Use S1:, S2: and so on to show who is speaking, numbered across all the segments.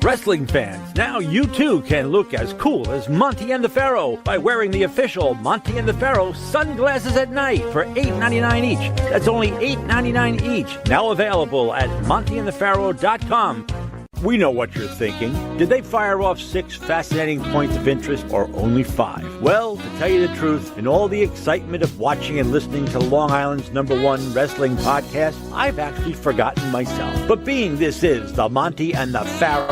S1: Wrestling fans, now you too can look as cool as Monty and the Pharaoh by wearing the official Monty and the Pharaoh sunglasses at night for $8.99 each. That's only $8.99 each. Now available at montyandthepharaoh.com. We know what you're thinking. Did they fire off 6 fascinating points of interest or only 5? Well, to tell you the truth, in all the excitement of watching and listening to Long Island's #1 wrestling podcast, I've actually forgotten myself. But being this is the Monty and the Pharaoh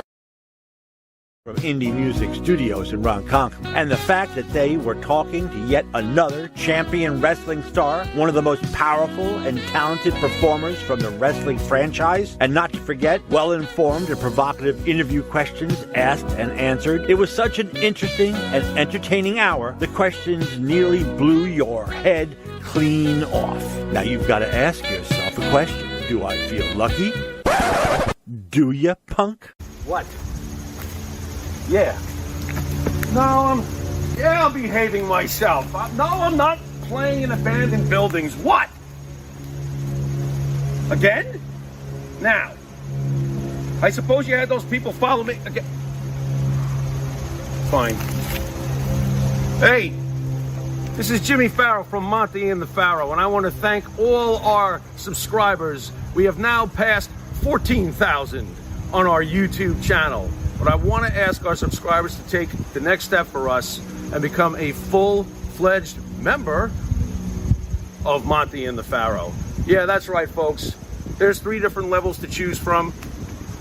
S1: from Indie Music Studios in Ronkonkoma, and the fact that they were talking to yet another champion wrestling star, one of the most powerful and talented performers from the wrestling franchise, and not to forget well-informed and provocative interview questions asked and answered. It was such an interesting and entertaining hour, the questions nearly blew your head clean off. Now you've got to ask yourself a question. Do I feel lucky? Do ya, punk?
S2: What? Yeah. No, I'm behaving myself. No, I'm not playing in abandoned buildings. What? Again? Now. I suppose you had those people follow me again. Fine. Hey, this is Jimmy Farrow from Monty and the Pharaoh, and I want to thank all our subscribers. We have now passed 14,000 on our YouTube channel. But I want to ask our subscribers to take the next step for us and become a full-fledged member of Monty and the Pharaoh. Yeah, that's right, folks. There's 3 different levels to choose from.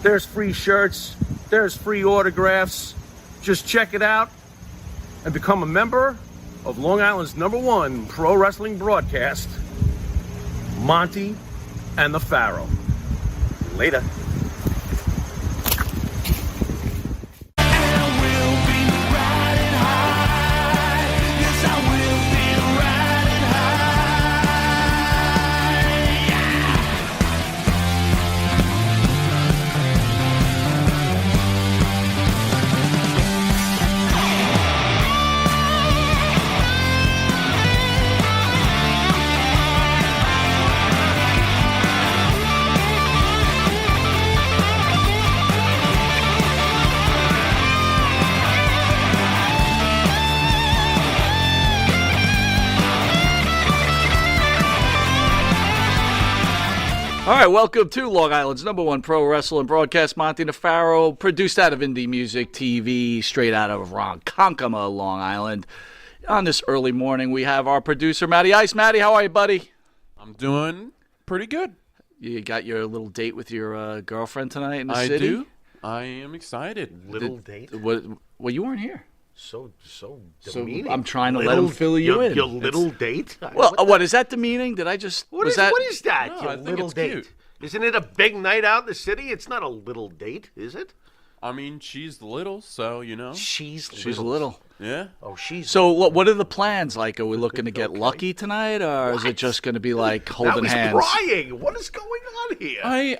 S2: There's free shirts. There's free autographs. Just check it out and become a member of Long Island's #1 pro wrestling broadcast, Monty and the Pharaoh. Later.
S3: All right, welcome to Long Island's #1 pro wrestling broadcast, Monty and the Pharaoh, produced out of Indie Music TV, straight out of Ronkonkoma, Long Island. On this early morning, we have our producer, Matty Ice. Matty, how are you, buddy?
S4: I'm doing pretty good.
S3: You got your little date with your girlfriend tonight in the city?
S4: I do. I am excited.
S2: Little date?
S3: Well, you weren't here.
S2: So demeaning.
S3: I'm trying to let him fill you in.
S2: Your little date?
S3: Well, what is that demeaning? Did I just...
S2: What is that?
S4: No,
S2: Your
S4: I think
S2: little
S4: it's
S2: date.
S4: cute.
S2: Isn't it a big night out in the city? It's not a little date, is it?
S4: I mean, she's little, so, you know.
S2: She's
S3: little.
S4: Yeah.
S2: Oh, she's...
S3: So what are the plans? Like, are we looking to get lucky tonight, or is it just going to be like holding hands?
S2: Now he's crying. What is going on here?
S4: I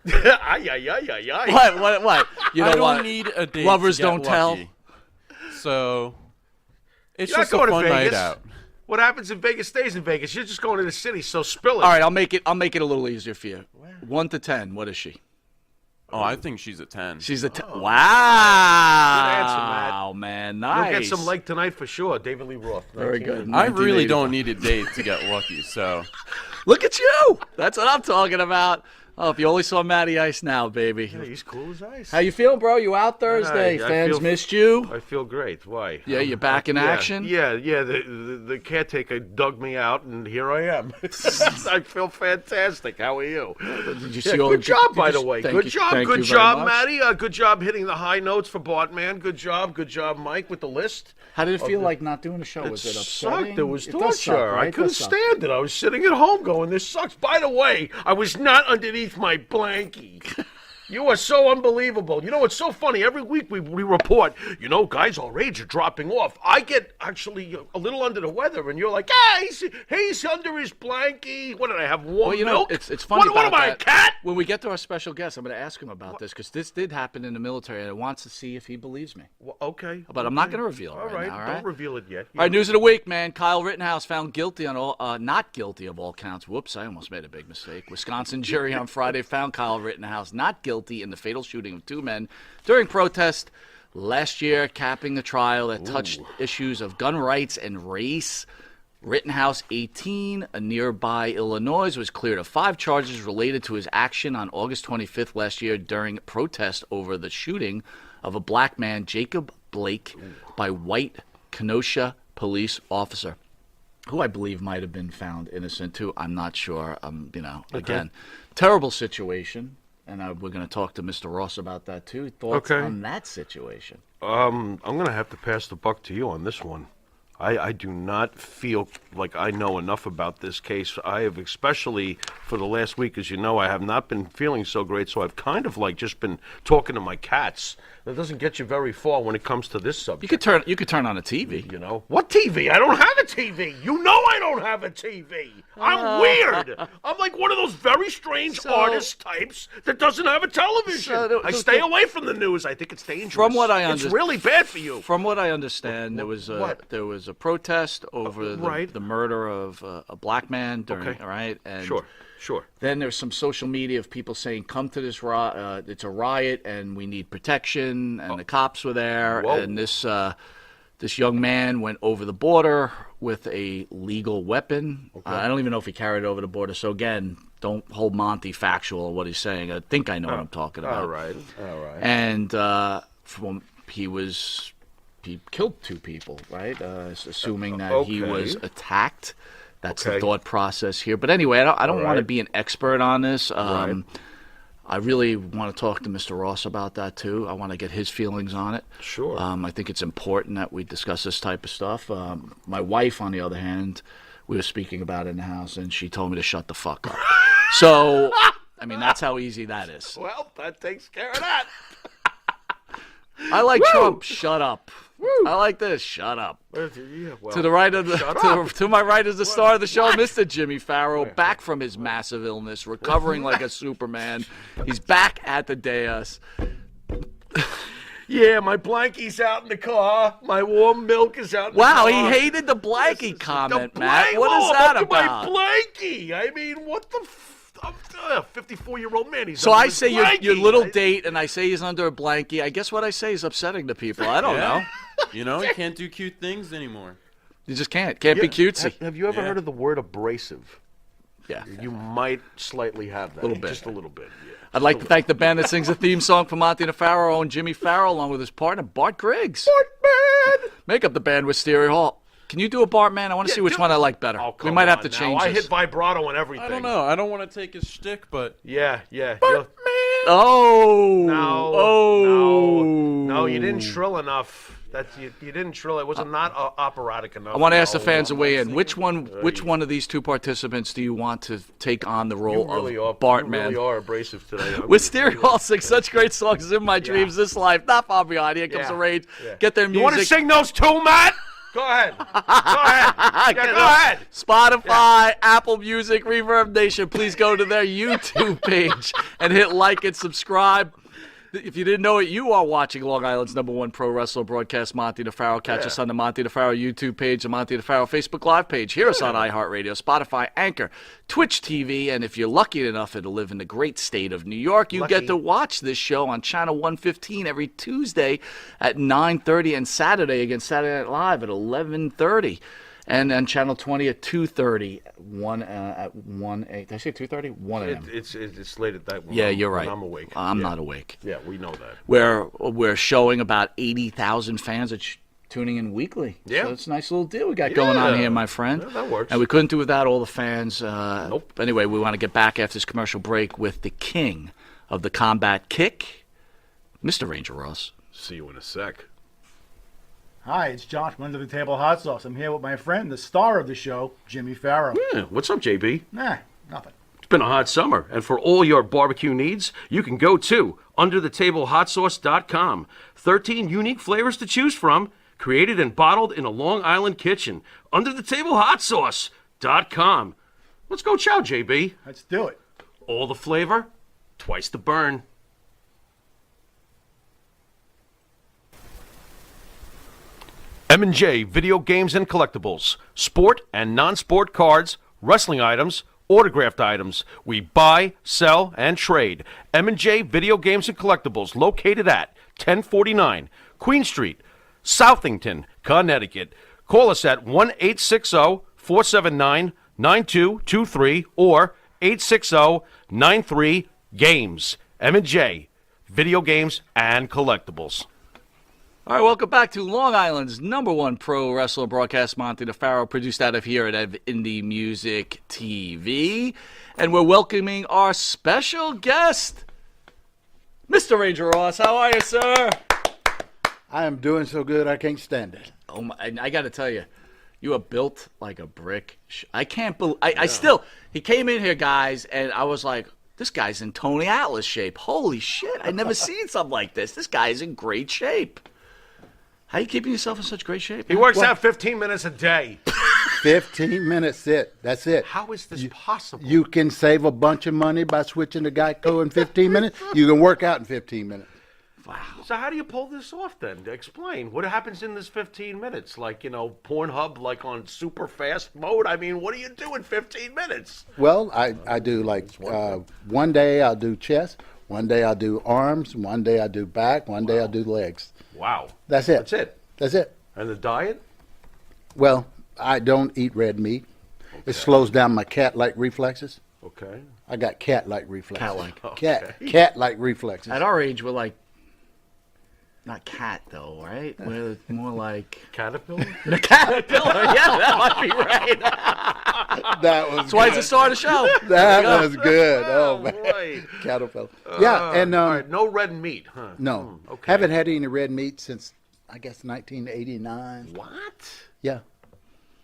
S3: What? You
S4: don't need a date.
S3: Lovers
S4: to get
S3: don't tell.
S4: lucky. So it's
S2: You're
S4: just
S2: not
S4: a
S2: going
S4: fun
S2: to
S4: night
S2: Vegas.
S4: out.
S2: What happens in Vegas stays in Vegas. You're just going to the city, so spill it.
S3: All right, I'll make it a little easier for you. 1 to 10, what is she?
S4: Oh, I think she's a 10.
S3: She's a 10.
S2: Good
S3: Wow.
S2: answer, Matt.
S3: Wow, man, nice.
S2: You'll get some leg tonight for sure. David Lee Roth.
S3: Very good.
S4: I really
S3: 1985.
S4: don't need a date to get lucky, so.
S3: Look at you. That's what I'm talking about. Oh, if you only saw Matty Ice now, baby.
S2: Yeah, he's cool as ice.
S3: How you feel, bro? You out Thursday? Fans missed you?
S2: I feel great. Why?
S3: Yeah, you're back in action?
S2: Yeah. The caretaker dug me out, and here I am. I feel fantastic. How are you?
S3: Did you see all
S2: good job, by the way.
S3: Thank
S2: Good
S3: you-
S2: job,
S3: thank
S2: good
S3: you very
S2: job,
S3: much.
S2: Matty. Good job hitting the high notes for Bartman. Good job, Mike, with the list.
S3: How did it feel like not doing a show? Was it upsetting?
S2: Sucked. It was
S3: does suck,
S2: torture.
S3: right?
S2: I
S3: It
S2: couldn't
S3: does suck.
S2: stand it. I was sitting at home going, this sucks. By the way, I was not underneath my blankie. You are so unbelievable. You know, it's so funny. Every week we report, guys our age are dropping off. I get actually a little under the weather, and you're like, he's under his blankie. What did I have, warm milk?
S3: It's funny
S2: What am I, a cat?
S3: When we get to our special guest, I'm going to ask him about this, because this did happen in the military, and I want to see if he believes me.
S2: Well, okay.
S3: But I'm not going to reveal it
S2: All right,
S3: now, all right?
S2: don't reveal it yet.
S3: All right, news of the week, man. Kyle Rittenhouse found guilty on not guilty of all counts. Whoops, I almost made a big mistake. Wisconsin jury on Friday found Kyle Rittenhouse not guilty guilty in the fatal shooting of 2 men during protest last year, capping the trial that touched issues of gun rights and race. Rittenhouse, 18, a nearby Illinois, was cleared of 5 charges related to his action on August 25th last year during protest over the shooting of a black man, Jacob Blake, by white Kenosha police officer, who I believe might have been found innocent too. I'm not sure. Again, terrible situation, and we're going to talk to Mr. Ross about that too. Thoughts on that situation?
S2: I'm going to have to pass the buck to you on this one. I do not feel like I know enough about this case. I have, especially for the last week, as you know, I have not been feeling so great, so I've kind of like just been talking to my cats. That doesn't get you very far when it comes to this subject.
S3: You could turn on a TV.
S2: You know what TV? I don't have a TV. You know I don't have a TV. I'm weird. I'm like one of those very strange artist types that doesn't have a television. I stay away from the news. I think it's dangerous.
S3: From what I
S2: it's really bad for you.
S3: From what I understand, there was a protest over the murder of a black man during right. And
S2: Sure.
S3: Then there's some social media of people saying, "Come to this riot. It's a riot, and we need protection." And the cops were there, and this young man went over the border with a legal weapon. I don't even know if he carried it over the border. So again, don't hold Monty factual on what he's saying. I think I know what I'm talking about.
S2: All right.
S3: And he killed 2 people, right? Assuming that he was attacked. That's the thought process here. But anyway, I don't want to be an expert on this. I really want to talk to Mr. Ross about that, too. I want to get his feelings on it.
S2: Sure.
S3: I think it's important that we discuss this type of stuff. My wife, on the other hand, we were speaking about it in the house, and she told me to shut the fuck up. So, I mean, that's how easy that is.
S2: Well, that takes care of that.
S3: I like Trump. Shut up. I like this. Shut up. To the right of to my right is the star of the show, Mr. Jimmy Farrow, back from his massive illness, recovering like a Superman. He's back at the dais.
S2: Yeah, my blankie's out in the car. My warm milk is out in the
S3: Wow,
S2: car.
S3: he hated the blankie comment, Matt.
S2: What
S3: What is that
S2: about?
S3: about?
S2: My blankie. I mean, what the I'm a 54-year-old man. He's
S3: So
S2: under
S3: I
S2: his
S3: say
S2: blankie.
S3: your little date, and I say he's under a blankie. I guess what I say is upsetting to people. I don't know.
S4: You know, you can't do cute things anymore.
S3: You just can't. Can't be cutesy.
S2: Have you ever heard of the word abrasive?
S3: Yeah.
S2: You might slightly have that.
S3: Little bit.
S2: Just a little bit, yeah.
S3: I'd like to thank the band that sings the theme song for Monty and the Farrow, and Jimmy Farrow, along with his partner, Bart Griggs.
S2: Bartman!
S3: Make up the band with Stereo Hall. Can you do a Bartman? I want to see which one I like better.
S2: Oh,
S3: we might have to
S2: now.
S3: change
S2: I
S3: this.
S2: hit vibrato and everything.
S4: I don't know. I don't want to take his shtick, but
S2: Yeah.
S3: Oh.
S2: No, you didn't trill enough. You didn't trill. It was not operatic enough.
S3: I want to ask the fans to weigh in. Which one of these 2 participants do you want to take on the role of Bartman?
S2: You really are abrasive today.
S3: With Stereo Hall sings such great songs as In My Dreams, This Life, Not Far Behind, Here Comes the Rage. Get their music.
S2: You want to sing those too, Matt? Go ahead. Go ahead.
S3: Spotify, Apple Music, Reverb Nation. Please go to their YouTube page and hit like and subscribe. If you didn't know it, you are watching Long Island's #1 pro wrestler broadcast, Monty DeFaro. Catch us on the Monty DeFaro YouTube page, the Monty DeFaro Facebook Live page. Hear us on iHeartRadio, Spotify, Anchor, Twitch TV, and if you're lucky enough to live in the great state of New York, you get to watch this show on Channel 115 every Tuesday at 9:30 and Saturday against Saturday Night Live at 11:30. And on Channel 20 at 2:30, at 1 8. Did I say 2:30? 1 a.m.
S2: It's slated that way.
S3: Yeah, you're right.
S2: I'm awake.
S3: I'm not awake.
S2: Yeah, we know that.
S3: We're showing about 80,000 fans that tuning in weekly.
S2: Yeah.
S3: So it's a nice little deal we got going on here, my friend.
S2: Yeah, that works.
S3: And we couldn't do without all the fans.
S2: Nope.
S3: Anyway, we want to get back after this commercial break with the king of the combat kick, Mr. Ranger Ross.
S2: See you in a sec.
S5: Hi, it's Josh from Under the Table Hot Sauce. I'm here with my friend, the star of the show, Jimmy Farrow.
S2: Yeah, what's up, JB?
S5: Nah, nothing.
S2: It's been a hot summer, and for all your barbecue needs, you can go to UnderTheTableHotSauce.com. 13 unique flavors to choose from, created and bottled in a Long Island kitchen. UnderTheTableHotSauce.com. Let's go chow, JB.
S5: Let's do it.
S2: All the flavor, twice the burn. M&J Video Games and Collectibles, sport and non-sport cards, wrestling items, autographed items. We buy, sell, and trade. M&J Video Games and Collectibles, located at 1049 Queen Street, Southington, Connecticut. Call us at 1-860-479-9223 or 860-93-GAMES. M&J Video Games and Collectibles.
S3: All right, welcome back to Long Island's #1 pro wrestler broadcast, Monty DeFaro, produced out of here at Indie Music TV. And we're welcoming our special guest, Mr. Ranger Ross. How are you, sir?
S6: I am doing so good I can't stand it.
S3: Oh my, I got to tell you, you are built like a brick. I can't believe, I still, he came in here, guys, and I was like, this guy's in Tony Atlas shape. Holy shit, I've never seen something like this. This guy's in great shape. How are you keeping yourself in such great shape?
S2: He works out 15 minutes a day.
S6: 15 minutes, that's it.
S2: How is this possible?
S6: You can save a bunch of money by switching to Geico in 15 minutes. You can work out in 15 minutes.
S3: Wow.
S2: So how do you pull this off then? Explain. What happens in this 15 minutes? Like, Pornhub, like on super fast mode? I mean, what do you do in 15 minutes?
S6: Well, I do like one day I'll do chest, one day I'll do arms, one day I'll do back, one day I'll do legs.
S2: Wow.
S6: That's it.
S2: That's it.
S6: That's it.
S2: And the diet?
S6: Well, I don't eat red meat. Okay. It slows down my cat-like reflexes.
S2: Okay.
S6: I got cat-like reflexes.
S3: Cat-like.
S2: Okay.
S6: Cat-like reflexes.
S3: At our age, we're like, not cat though, right? We're more like
S2: Caterpillar?
S3: the caterpillar. Yeah, that might be right.
S6: That was
S3: That's why it's the start of the show.
S6: That was good. Oh, man.
S2: Boy.
S6: Caterpillar. Yeah, and
S2: all right, no red meat, huh?
S6: no.
S2: Okay.
S6: Haven't had any red meat since, I guess, 1989.
S2: What?
S6: Yeah.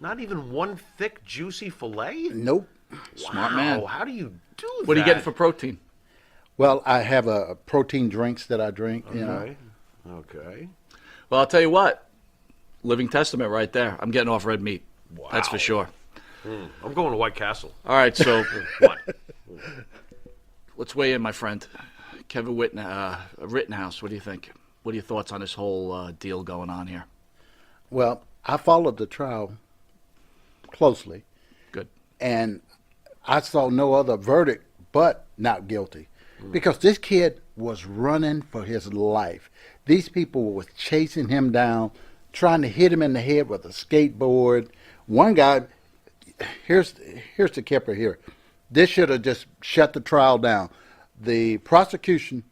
S2: Not even one thick, juicy fillet?
S6: Nope.
S3: Smart man.
S2: How do you do that?
S3: What are you getting for protein?
S6: Well, I have a protein drinks that I drink. You know.
S2: Okay. Okay.
S3: Well, I'll tell you what. Living testament right there. I'm getting off red meat.
S2: Wow.
S3: That's for sure.
S2: I'm going to White Castle.
S3: All right, so
S2: What?
S3: let's weigh in, my friend. Kevin Rittenhouse, what do you think? What are your thoughts on this whole deal going on here?
S6: Well, I followed the trial closely,
S3: Good.
S6: and I saw no other verdict but not guilty. Because this kid was running for his life. These people were chasing him down, trying to hit him in the head with a skateboard. One guy, here's the kicker here. This should have just shut the trial down. The prosecution,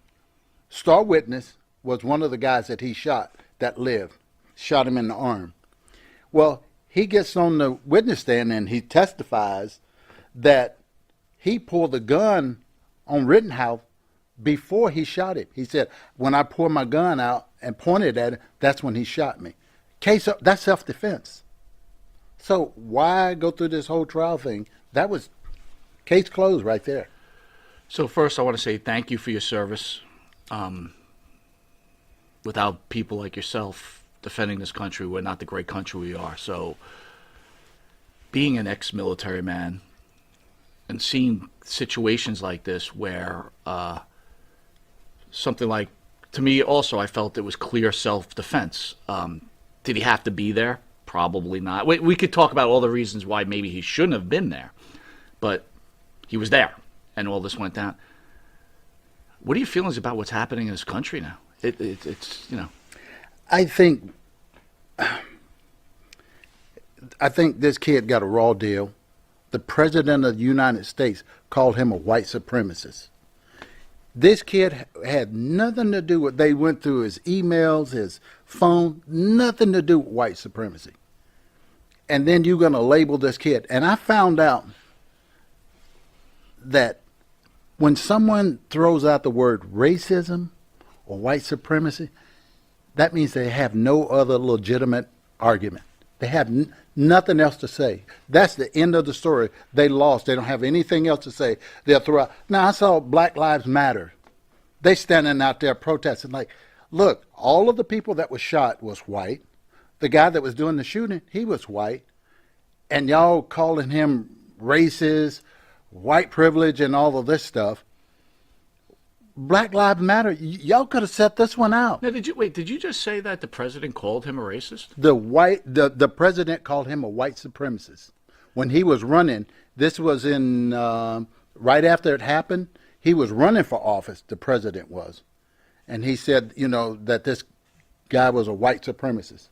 S6: star witness, was one of the guys that he shot that lived, shot him in the arm. Well, he gets on the witness stand and he testifies that he pulled the gun on Rittenhouse before he shot him. He said, when I pulled my gun out and pointed at him, that's when he shot me. That's self-defense. So why go through this whole trial thing? That was case closed right there.
S3: So first, I want to say thank you for your service. Without people like yourself defending this country, we're not the great country we are. So being an ex-military man and seeing situations like this where something like, to me also, I felt it was clear self-defense. Did he have to be there? Probably not. We could talk about all the reasons why maybe he shouldn't have been there, but he was there, and all this went down. What are your feelings about what's happening in this country now? It's
S6: I think this kid got a raw deal. The president of the United States called him a white supremacist. This kid had nothing to do with, they went through his emails, his phone, nothing to do with white supremacy. And then you're going to label this kid. And I found out that when someone throws out the word racism or white supremacy, that means they have no other legitimate argument. They have nothing else to say. That's the end of the story. They lost. They don't have anything else to say. They'll throw out. Now, I saw Black Lives Matter. They standing out there protesting like, look, all of the people that was shot was white. The guy that was doing the shooting, he was white. And y'all calling him racist, white privilege, and all of this stuff. Black Lives Matter, y'all could have set this one out.
S3: Now, did you just say that the president called him a racist?
S6: The president called him a white supremacist when he was running, this was in right after it happened. He was running for office, the president was. And he said, that this guy was a white supremacist.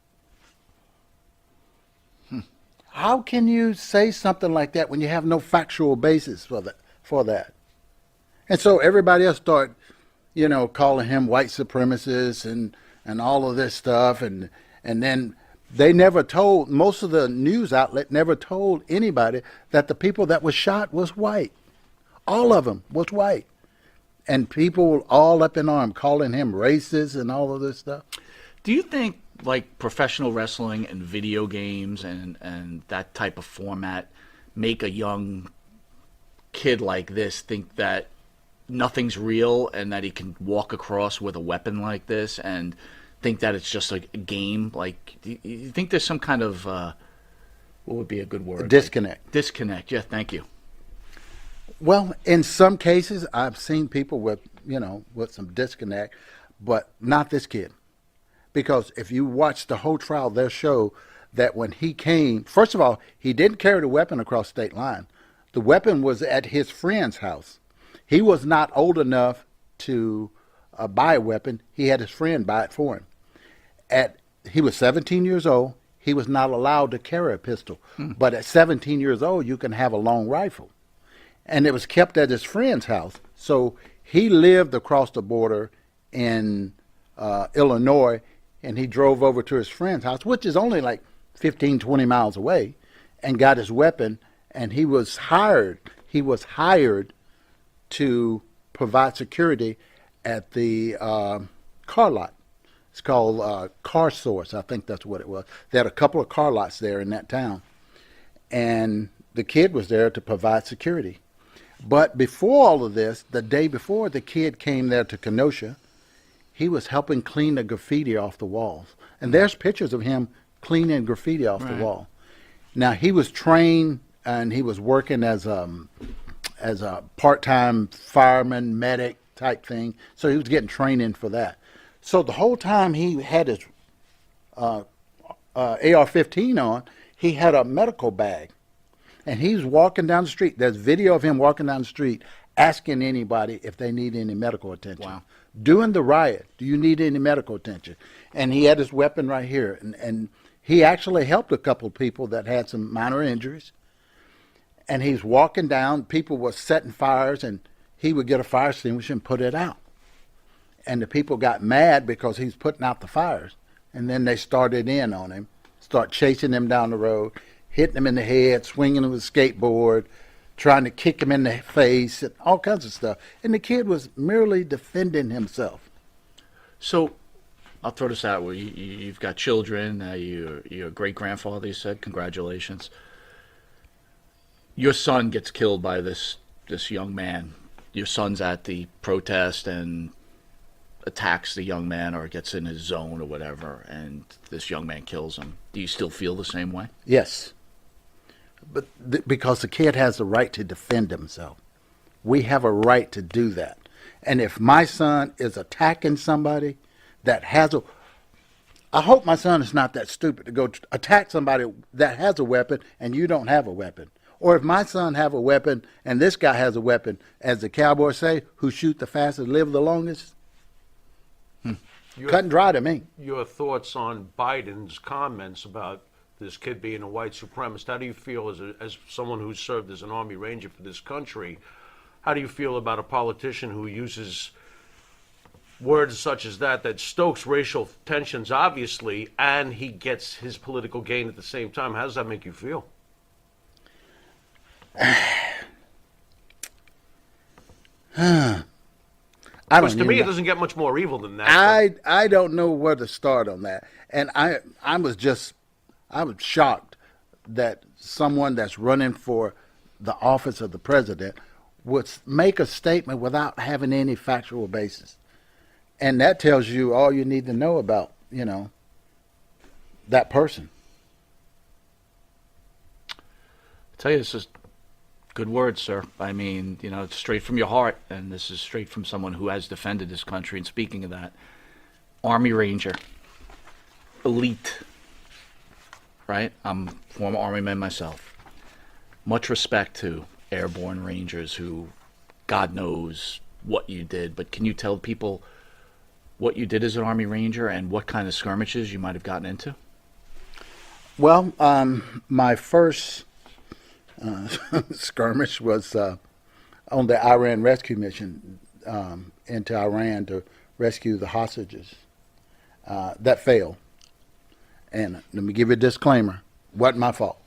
S6: How can you say something like that when you have no factual basis for that? And so everybody else started, calling him white supremacist and all of this stuff. And then they never told, most of the news outlet never told anybody that the people that was shot was white. All of them was white. And people were all up in arms calling him racist and all of this stuff.
S3: Do you think like professional wrestling and video games and that type of format make a young kid like this think that nothing's real and that he can walk across with a weapon like this and think that it's just like a game? Like, do you think there's some kind of what would be a good word?
S6: Disconnect.
S3: Disconnect. Yeah, thank you.
S6: Well, in some cases, I've seen people with some disconnect, but not this kid. Because if you watch the whole trial, they'll show that when he came, first of all, he didn't carry the weapon across state line. The weapon was at his friend's house. He was not old enough to buy a weapon. He had his friend buy it for him. He was 17 years old. He was not allowed to carry a pistol. But at 17 years old, you can have a long rifle. And it was kept at his friend's house. So he lived across the border in Illinois, and he drove over to his friend's house, which is only like 15, 20 miles away, and got his weapon. And he was hired to provide security at the car lot. It's called Car Source. I think that's what it was. They had a couple of car lots there in that town. And the kid was there to provide security. But before all of this, the day before the kid came there to Kenosha, he was helping clean the graffiti off the walls. And there's pictures of him cleaning graffiti off the wall. Now, he was trained and he was working as a part-time fireman, medic type thing. So he was getting training for that. So the whole time he had his AR-15 on, he had a medical bag. And he's walking down the street. There's video of him walking down the street asking anybody if they need any medical attention.
S3: Wow.
S6: During the riot, do you need any medical attention? And he had his weapon right here. And he actually helped a couple of people that had some minor injuries. And he's walking down. People were setting fires, and he would get a fire extinguisher and put it out. And the people got mad because he's putting out the fires. And then they started in on him, start chasing him down the road, hitting him in the head, swinging him with a skateboard, trying to kick him in the face, and all kinds of stuff. And the kid was merely defending himself.
S3: So I'll throw this out. You've got children. You're a great-grandfather, you said. Congratulations. Your son gets killed by this young man. Your son's at the protest and attacks the young man or gets in his zone or whatever, and this young man kills him. Do you still feel the same way?
S6: Yes. But because the kid has the right to defend himself. We have a right to do that. And if my son is attacking somebody that has a... I hope my son is not that stupid to go attack somebody that has a weapon and you don't have a weapon. Or if my son have a weapon and this guy has a weapon, as the cowboys say, who shoot the fastest live the longest. Cut and dry to me.
S2: Your thoughts on Biden's comments about this kid being a white supremacist? How do you feel as someone who's served as an Army Ranger for this country? How do you feel about a politician who uses words such as that stokes racial tensions, obviously, and he gets his political gain at the same time? How does that make you feel? Because to me, it doesn't get much more evil than that.
S6: I don't know where to start on that. And I was shocked that someone that's running for the office of the president would make a statement without having any factual basis. And that tells you all you need to know about, that person.
S3: I tell you, this is good words, sir. I mean, it's straight from your heart, and this is straight from someone who has defended this country. And speaking of that, Army Ranger, elite, right? I'm a former Army man myself. much respect to airborne rangers who, God knows what you did, but can you tell people what you did as an Army Ranger and what kind of skirmishes you might have gotten into?
S6: Well, my first skirmish was on the Iran rescue mission into Iran to rescue the hostages. That failed. And let me give you a disclaimer. Wasn't my fault.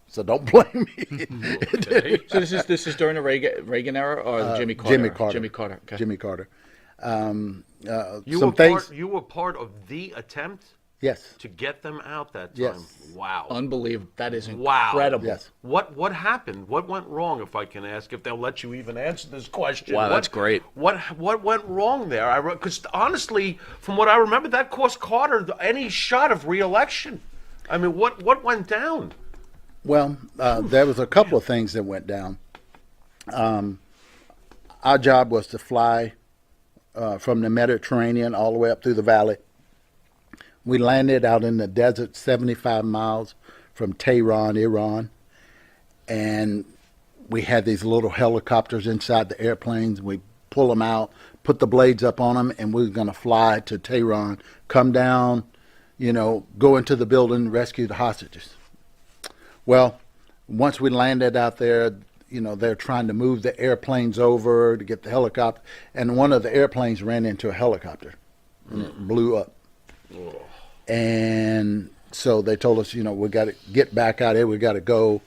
S6: So don't blame me.
S3: Okay. So this is during the Reagan era or the Jimmy Carter?
S6: Jimmy Carter.
S3: Jimmy Carter. Okay.
S6: Jimmy Carter.
S2: You were part of the attempt
S6: Yes.
S2: to get them out that time.
S6: Yes.
S2: Wow.
S3: Unbelievable. That is
S2: Wow.
S3: incredible.
S6: Yes.
S2: What happened? What went wrong, if I can ask, if they'll let you even answer this question?
S3: Wow, that's great.
S2: What went wrong there? Because honestly, from what I remember, that cost Carter any shot of re-election. I mean, what went down?
S6: Well, there was a couple of things that went down. Our job was to fly from the Mediterranean all the way up through the valley. We landed out in the desert 75 miles from Tehran, Iran. And we had these little helicopters inside the airplanes. We pull them out, put the blades up on them, and we were going to fly to Tehran, come down, go into the building, rescue the hostages. Well, once we landed out there, they're trying to move the airplanes over to get the helicopter. And one of the airplanes ran into a helicopter, and it blew up. Oh. And so they told us, we got to get back out there. We got to go.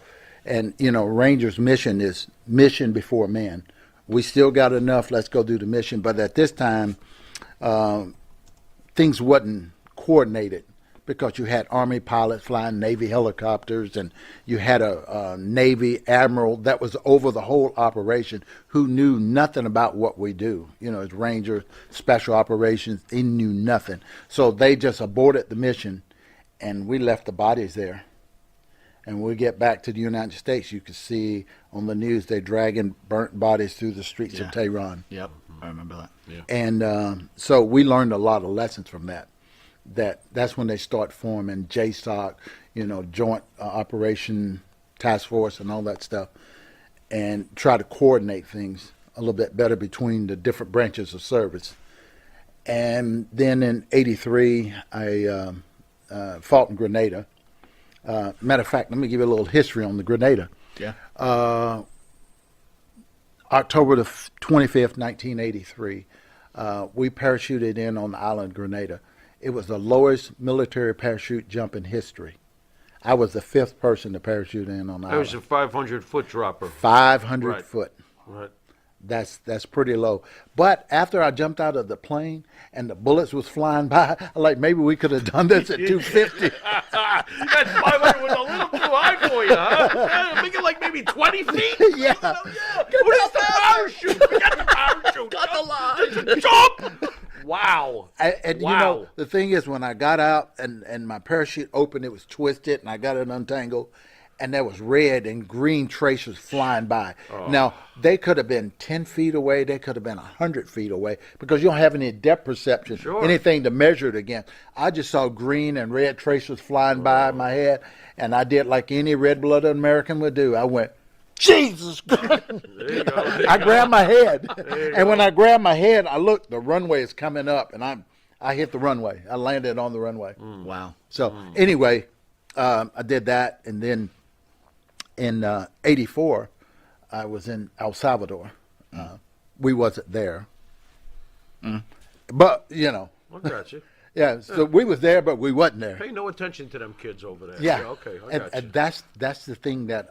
S6: And, Rangers' mission is mission before men. We still got enough. Let's go do the mission. But at this time, things wasn't coordinated because you had Army pilots flying Navy helicopters, and you had a Navy admiral that was over the whole operation who knew nothing about what we do. As Ranger Special Operations, he knew nothing. So they just aborted the mission, and we left the bodies there. And when we get back to the United States, you could see on the news they dragging burnt bodies through the streets of Tehran.
S3: Yep, I remember that. Yeah.
S6: And so we learned a lot of lessons from that. That's when they start forming JSOC, Joint Operation Task Force and all that stuff, and try to coordinate things a little bit better between the different branches of service. And then in '83, I fought in Grenada. Matter of fact, let me give you a little history on the Grenada.
S3: Yeah.
S6: October the 25th, 1983, we parachuted in on the island of Grenada. It was the lowest military parachute jump in history. I was the fifth person to parachute in on the island.
S2: That was a 500-foot dropper.
S6: 500 foot.
S2: Right.
S6: That's pretty low. But after I jumped out of the plane and the bullets was flying by, I'm like, maybe we could have done this at 250.
S2: That 500 was a little too high for you, huh? I'm thinking like maybe 20 feet?
S6: Yeah.
S2: What is the parachute? We got the parachute. Got the line. Jump! Wow.
S6: And
S2: wow.
S6: The thing is, when I got out and my parachute opened, it was twisted, and I got it untangled, and there was red and green tracers flying by. Oh. Now, they could have been 10 feet away. They could have been 100 feet away because you don't have any depth perception, anything to measure it against. I just saw green and red tracers flying by my head, and I did like any red-blooded American would do. I went, Jesus Christ. I grabbed my head. And when I grabbed my head, I looked, the runway is coming up, and I hit the runway. I landed on the runway.
S3: Wow.
S6: So anyway, I did that, and then in '84, I was in El Salvador. We wasn't there. But,
S2: I got you.
S6: Yeah, so we was there, but we wasn't there.
S2: Pay no attention to them kids over there.
S6: Yeah.
S2: Okay, I got you.
S6: And that's the thing that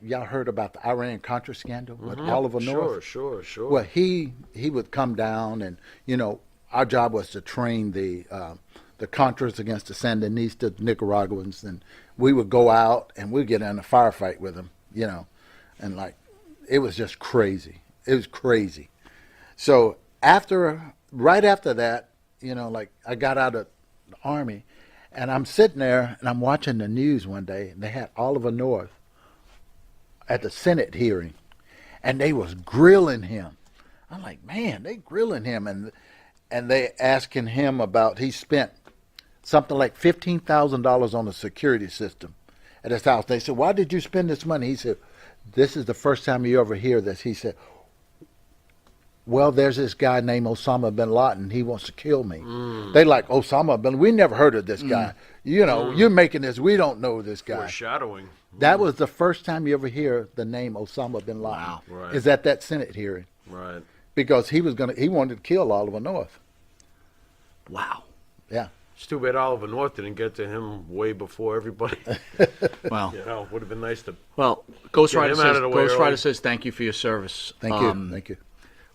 S6: y'all heard about the Iran-Contra scandal with Oliver North?
S2: Sure.
S6: Well, he would come down, and, our job was to train the Contras against the Sandinistas, Nicaraguans, and we would go out and we'd get in a firefight with them, and like, it was just crazy. It was crazy. So right after that, like I got out of the Army, and I'm sitting there and I'm watching the news one day, and they had Oliver North at the Senate hearing, and they was grilling him. I'm like, man, they grilling him, and they asking him about, he spent something like $15,000 on the security system, at his house. They said, "Why did you spend this money?" He said, "This is the first time you ever hear this." He said, "Well, there's this guy named Osama bin Laden. He wants to kill me." They like Osama bin. We never heard of this guy. You know, you're making this. We don't know this guy.
S2: Foreshadowing.
S6: That was the first time you ever hear the name Osama bin Laden.
S3: Wow.
S2: Right.
S6: Is at that Senate hearing
S2: Right.
S6: because he wanted to kill Oliver North.
S3: Wow.
S6: Yeah.
S2: It's too bad Oliver North didn't get to him way before everybody.
S3: Well,
S2: You know, would have been nice to.
S3: Ghost
S2: Get
S3: Rider
S2: him out of the way early.
S3: says thank you for your service.
S6: Thank you. Thank you.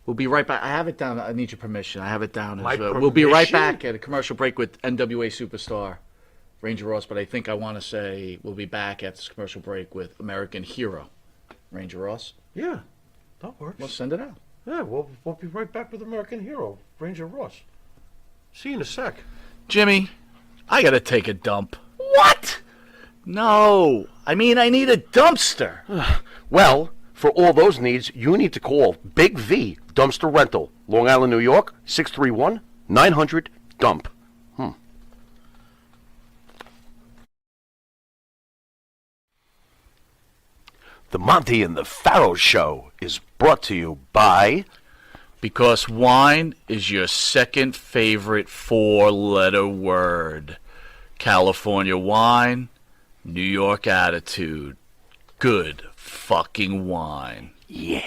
S3: We'll be right back. I have it down. I need your permission. I have it down.
S2: My
S3: We'll be right
S2: permission?
S3: back at a commercial break with NWA superstar Ranger Ross. But I think I want to say we'll be back at this commercial break with American Hero Ranger Ross.
S2: Yeah, that works.
S3: We'll send it out.
S2: Yeah, we'll be right back with American Hero, Ranger Ross. See you in a sec.
S3: Jimmy, I got to take a dump. What? No. I mean, I need a dumpster.
S7: Well, for all those needs, you need to call Big V Dumpster Rental, Long Island, New York, 631-900-DUMP. The Monty and the Pharaoh Show is brought to you by...
S3: Because wine is your second favorite four-letter word. California wine, New York attitude. Good fucking wine.
S7: Yeah.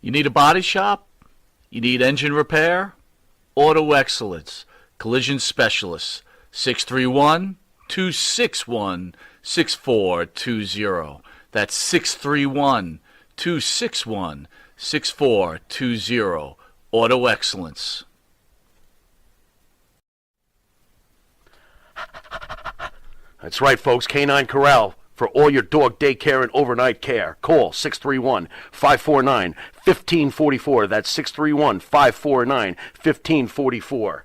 S3: You need a body shop? You need engine repair? Auto Excellence. Collision Specialists. 631-261-6420. That's 631-261-6420. Auto Excellence.
S7: That's right, folks. Canine Corral for all your dog daycare and overnight care. Call 631-549-1544. That's 631-549-1544.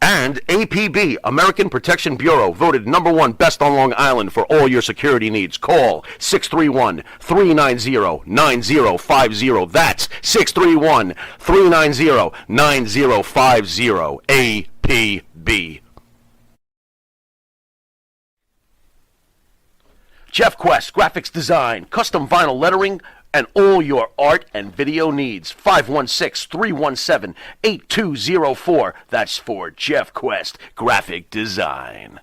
S7: And APB, American Protection Bureau, voted #1 best on Long Island for all your security needs. Call 631-390-9050. That's 631-390-9050. APB. Jeff Quest, graphics design, custom vinyl lettering, and all your art and video needs. 516-317-8204. That's for Jeff Quest, graphic design.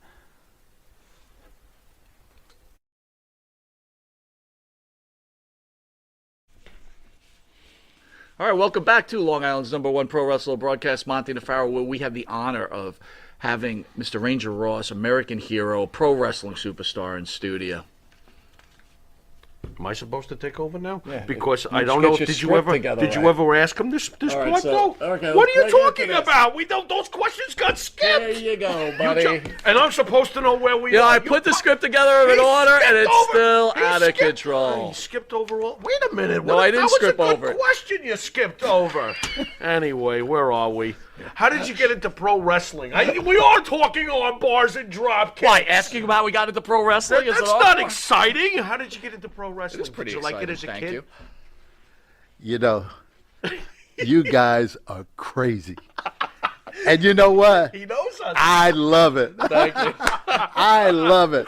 S3: All right, welcome back to Long Island's #1 pro wrestler broadcast, Monty and the Pharaoh, where we have the honor of having Mr. Ranger Ross, American Hero, pro wrestling superstar in studio.
S2: Am I supposed to take over now?
S3: Yeah.
S2: Because
S3: You
S2: I don't
S3: get
S2: know.
S3: your
S2: Did you
S3: script
S2: ever?
S3: together,
S2: Did you
S3: right?
S2: ever ask him this
S3: All right,
S2: part,
S3: so-
S2: though?
S3: okay,
S2: What are you
S3: let's break
S2: talking
S3: into this.
S2: about? We don't. Those questions got skipped.
S3: There you go, buddy.
S2: And I'm supposed to know where we
S3: Yeah,
S2: are.
S3: I put the script together in
S2: He
S3: order, and
S2: skipped
S3: it's
S2: over-
S3: still
S2: he
S3: out of
S2: skipped-
S3: control.
S2: He skipped over all. Wait a minute.
S3: No, I didn't skip
S2: That was a
S3: over
S2: good
S3: it.
S2: question you skipped over. Anyway, where are we? How did you get into pro wrestling? We are talking on bars and drop kicks.
S3: Why, asking about how we got into pro wrestling? Is
S2: That's
S3: it
S2: not
S3: awkward?
S2: exciting. How did you get into pro wrestling?
S3: It's pretty
S2: Did you like it as a
S3: exciting,
S2: kid?
S3: thank
S6: You know, you guys are crazy. And you know what?
S2: He knows us.
S6: I love it.
S3: Thank you.
S6: I love it.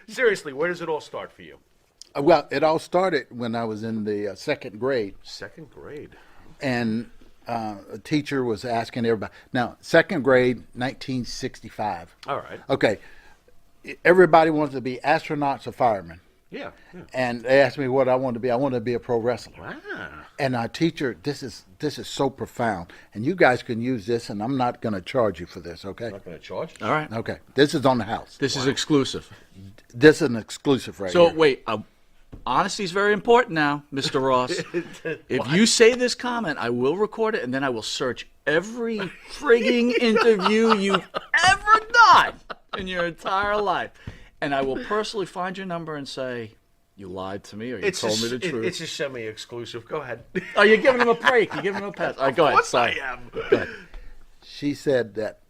S2: Seriously, where does it all start for you?
S6: Well, it all started when I was in the second grade,
S2: Second grade.
S6: and a teacher was asking everybody. Now, second grade, 1965.
S2: All right.
S6: Okay, everybody wanted to be astronauts or firemen.
S2: Yeah.
S6: And they asked me what I wanted to be. I wanted to be a pro wrestler.
S2: Wow.
S6: And our teacher, this is so profound. And you guys can use this, and I'm not going to charge you for this, okay?
S2: Not going to charge.
S3: All right.
S6: Okay. This is on the house.
S3: This is exclusive.
S6: This is an exclusive right
S3: So,
S6: here.
S3: wait, Honesty is very important now, Mr. Ross. If you say this comment, I will record it, and then I will search every frigging interview you've ever done in your entire life. And I will personally find your number and say, you lied to me or you told me the truth.
S2: It's a semi-exclusive. Go ahead.
S3: Oh, you're giving him a break. You're giving him a pass. All right, go ahead. Sorry.
S2: I am.
S3: Go ahead.
S6: She said that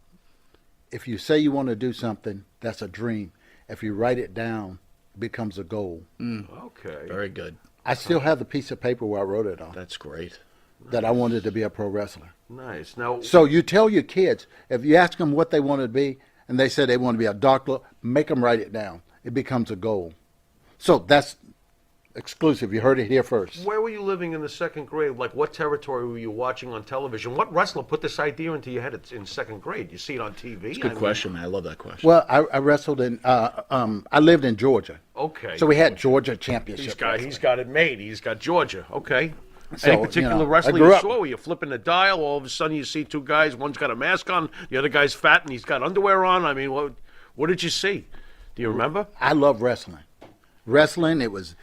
S6: if you say you want to do something, that's a dream. If you write it down, it becomes a goal.
S2: Okay.
S3: Very good.
S6: I still have the piece of paper where I wrote it on,
S3: That's great.
S6: that I wanted to be a pro wrestler.
S2: Nice. Now,
S6: So you tell your kids, if you ask them what they want to be, and they say they want to be a doctor, make them write it down. It becomes a goal. So that's exclusive. You heard it here first.
S2: where were you living in the second grade? Like, what territory were you watching on television? What wrestler put this idea into your head in second grade? You see it on TV?
S3: It's a good question, man. I love that question.
S6: Well, I wrestled in, I lived in Georgia.
S2: Okay.
S6: So we had Georgia championship.
S2: He's got it made. He's got Georgia. Okay.
S6: So,
S2: Any particular
S6: you know,
S2: wrestler
S6: I grew
S2: you
S6: up-
S2: saw where you're flipping the dial, all of a sudden you see two guys, one's got a mask on, the other guy's fat and he's got underwear on? I mean, what did you see? Do you remember?
S6: I love wrestling. Wrestling, it was,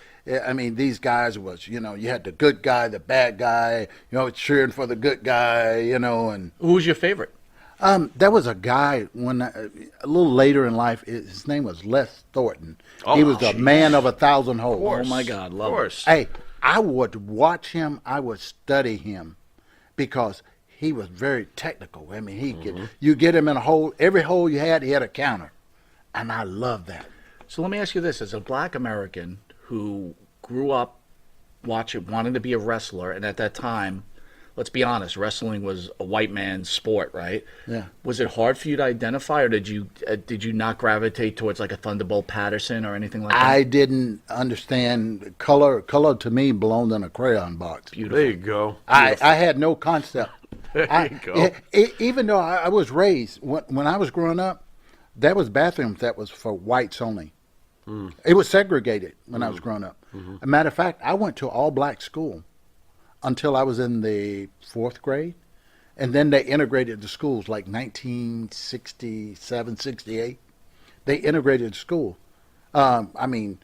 S6: I mean, these guys was, you had the good guy, the bad guy, cheering for the good guy, and
S3: Who was your favorite?
S6: there was a guy a little later in life. His name was Les Thornton.
S2: Oh,
S6: he was the
S2: geez.
S6: man of 1,000 holes.
S3: Oh, my God.
S2: Of
S3: Love it.
S2: course.
S6: Hey, I would watch him. I would study him because he was very technical. I mean, he could. You get him in a hole. Every hole you had, he had a counter, and I love that.
S3: So let me ask you this. As a black American who grew up wanting to be a wrestler, and at that time, let's be honest, wrestling was a white man's sport, right?
S6: Yeah.
S3: Was it hard for you to identify, or did you not gravitate towards like a Thunderbolt Patterson or anything like that?
S6: I didn't understand color. Color to me belonged in a crayon box.
S3: Beautiful.
S2: There you go.
S6: I had no concept.
S2: There you go.
S6: Even though I was raised, when I was growing up, there was bathrooms that was for whites only. It was segregated when I was growing up. As a matter of fact, I went to all-black school until I was in the 4th grade. And then they integrated the schools like 1967, 68. They integrated the school. I mean,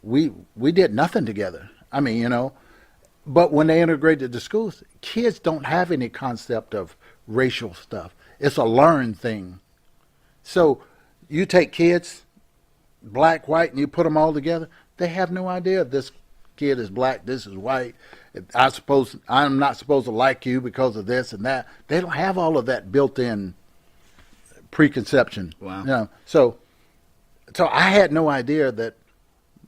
S6: we did nothing together. I mean, but when they integrated the schools, kids don't have any concept of racial stuff. It's a learned thing. So you take kids, black, white, and you put them all together, they have no idea this kid is black, this is white. I'm not supposed to like you because of this and that. They don't have all of that built-in preconception.
S3: Wow.
S6: So I had no idea that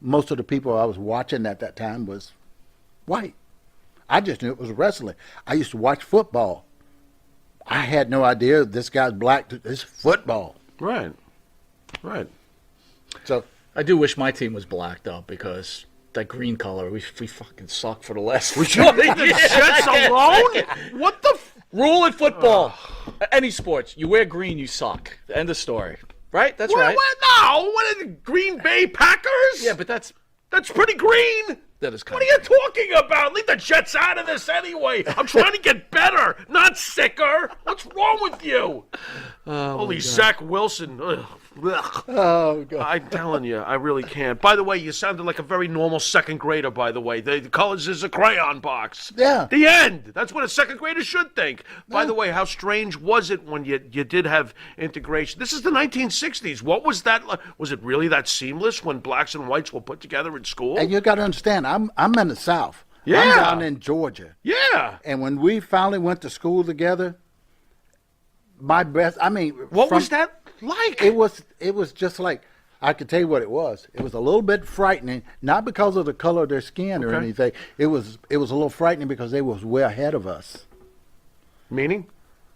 S6: most of the people I was watching at that time was white. I just knew it was wrestling. I used to watch football. I had no idea this guy's black. It's football.
S2: Right.
S6: So
S3: I do wish my team was black, though, because that green color, we fucking suck for the last.
S2: We should leave the Jets alone? What the
S3: Rule in football, any sports, you wear green, you suck. End of story. Right? That's right.
S2: What? No. What are the Green Bay Packers?
S3: Yeah, but that's
S2: pretty green.
S3: that is kind
S2: What are you talking about? Leave the Jets out of this anyway. I'm trying to get better, not sicker. What's wrong with you? Holy Zach Wilson. Ugh.
S6: oh god.
S2: I'm telling you, I really can't. By the way, you sounded like a very normal second grader, by the way. The colors is a crayon box.
S6: Yeah.
S2: The end. That's what a second grader should think. By the way, how strange was it when you did have integration? This is the 1960s. What was that like? Was it really that seamless when blacks and whites were put together in school?
S6: And you got to understand, I'm in the South.
S2: Yeah.
S6: I'm down in Georgia.
S2: Yeah.
S6: And when we finally went to school together, my best. I mean,
S2: What was that like?
S6: It was just like, I could tell you what it was. It was a little bit frightening, not because of the color of their skin or
S2: Okay.
S6: anything. It was a little frightening because they was way ahead of us.
S2: Meaning?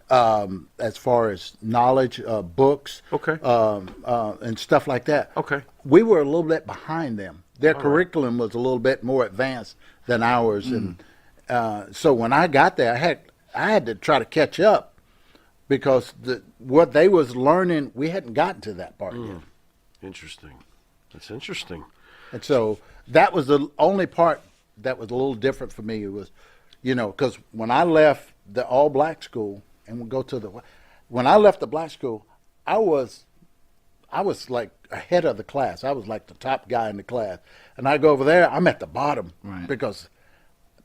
S6: As far as knowledge, books,
S2: Okay.
S6: and stuff like that.
S2: Okay.
S6: We were a little bit behind them. Their curriculum was a little bit more advanced than ours, and so when I got there, I had to try to catch up because what they was learning, we hadn't gotten to that part yet.
S2: Interesting. That's interesting.
S6: And so that was the only part that was a little different for me. It was, because when I left the all-black school and when I left the black school, I was like ahead of the class. I was like the top guy in the class. And I go over there, I'm at the bottom because,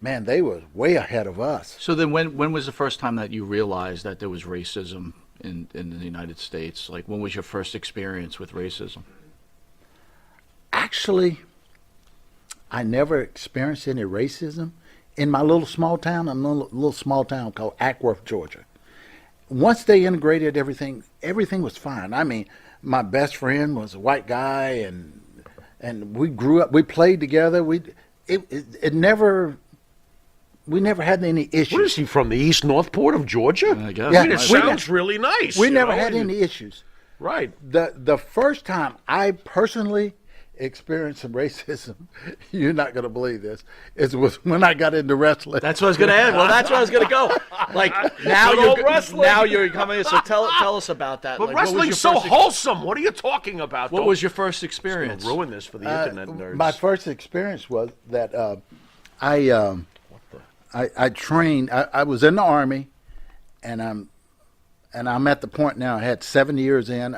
S6: man, they were way ahead of us.
S3: So then when was the first time that you realized that there was racism in the United States? Like, when was your first experience with racism?
S6: Actually, I never experienced any racism in my little small town. I'm in a little small town called Ackworth, Georgia. Once they integrated everything was fine. I mean, my best friend was a white guy, and we grew up. We played together. We never had any issues.
S7: What is he from? The East Northport of Georgia?
S3: I guess.
S6: Yeah,
S7: It sounds really nice.
S6: We
S7: you
S6: never
S7: know?
S6: had any issues.
S7: Right.
S6: The first time I personally experienced some racism, you're not going to believe this, was when I got into wrestling.
S3: That's what I was going to add. Well, that's where I was going to go. Like, now you're coming. So tell us about that.
S7: But
S3: Like, what was your
S7: wrestling's so
S3: first
S7: wholesome. What are you talking about?
S3: What was your first experience?
S7: Ruin this for the internet nerds.
S6: My first experience was that I trained. I was in the Army, and I'm at the point now. I had 7 years in.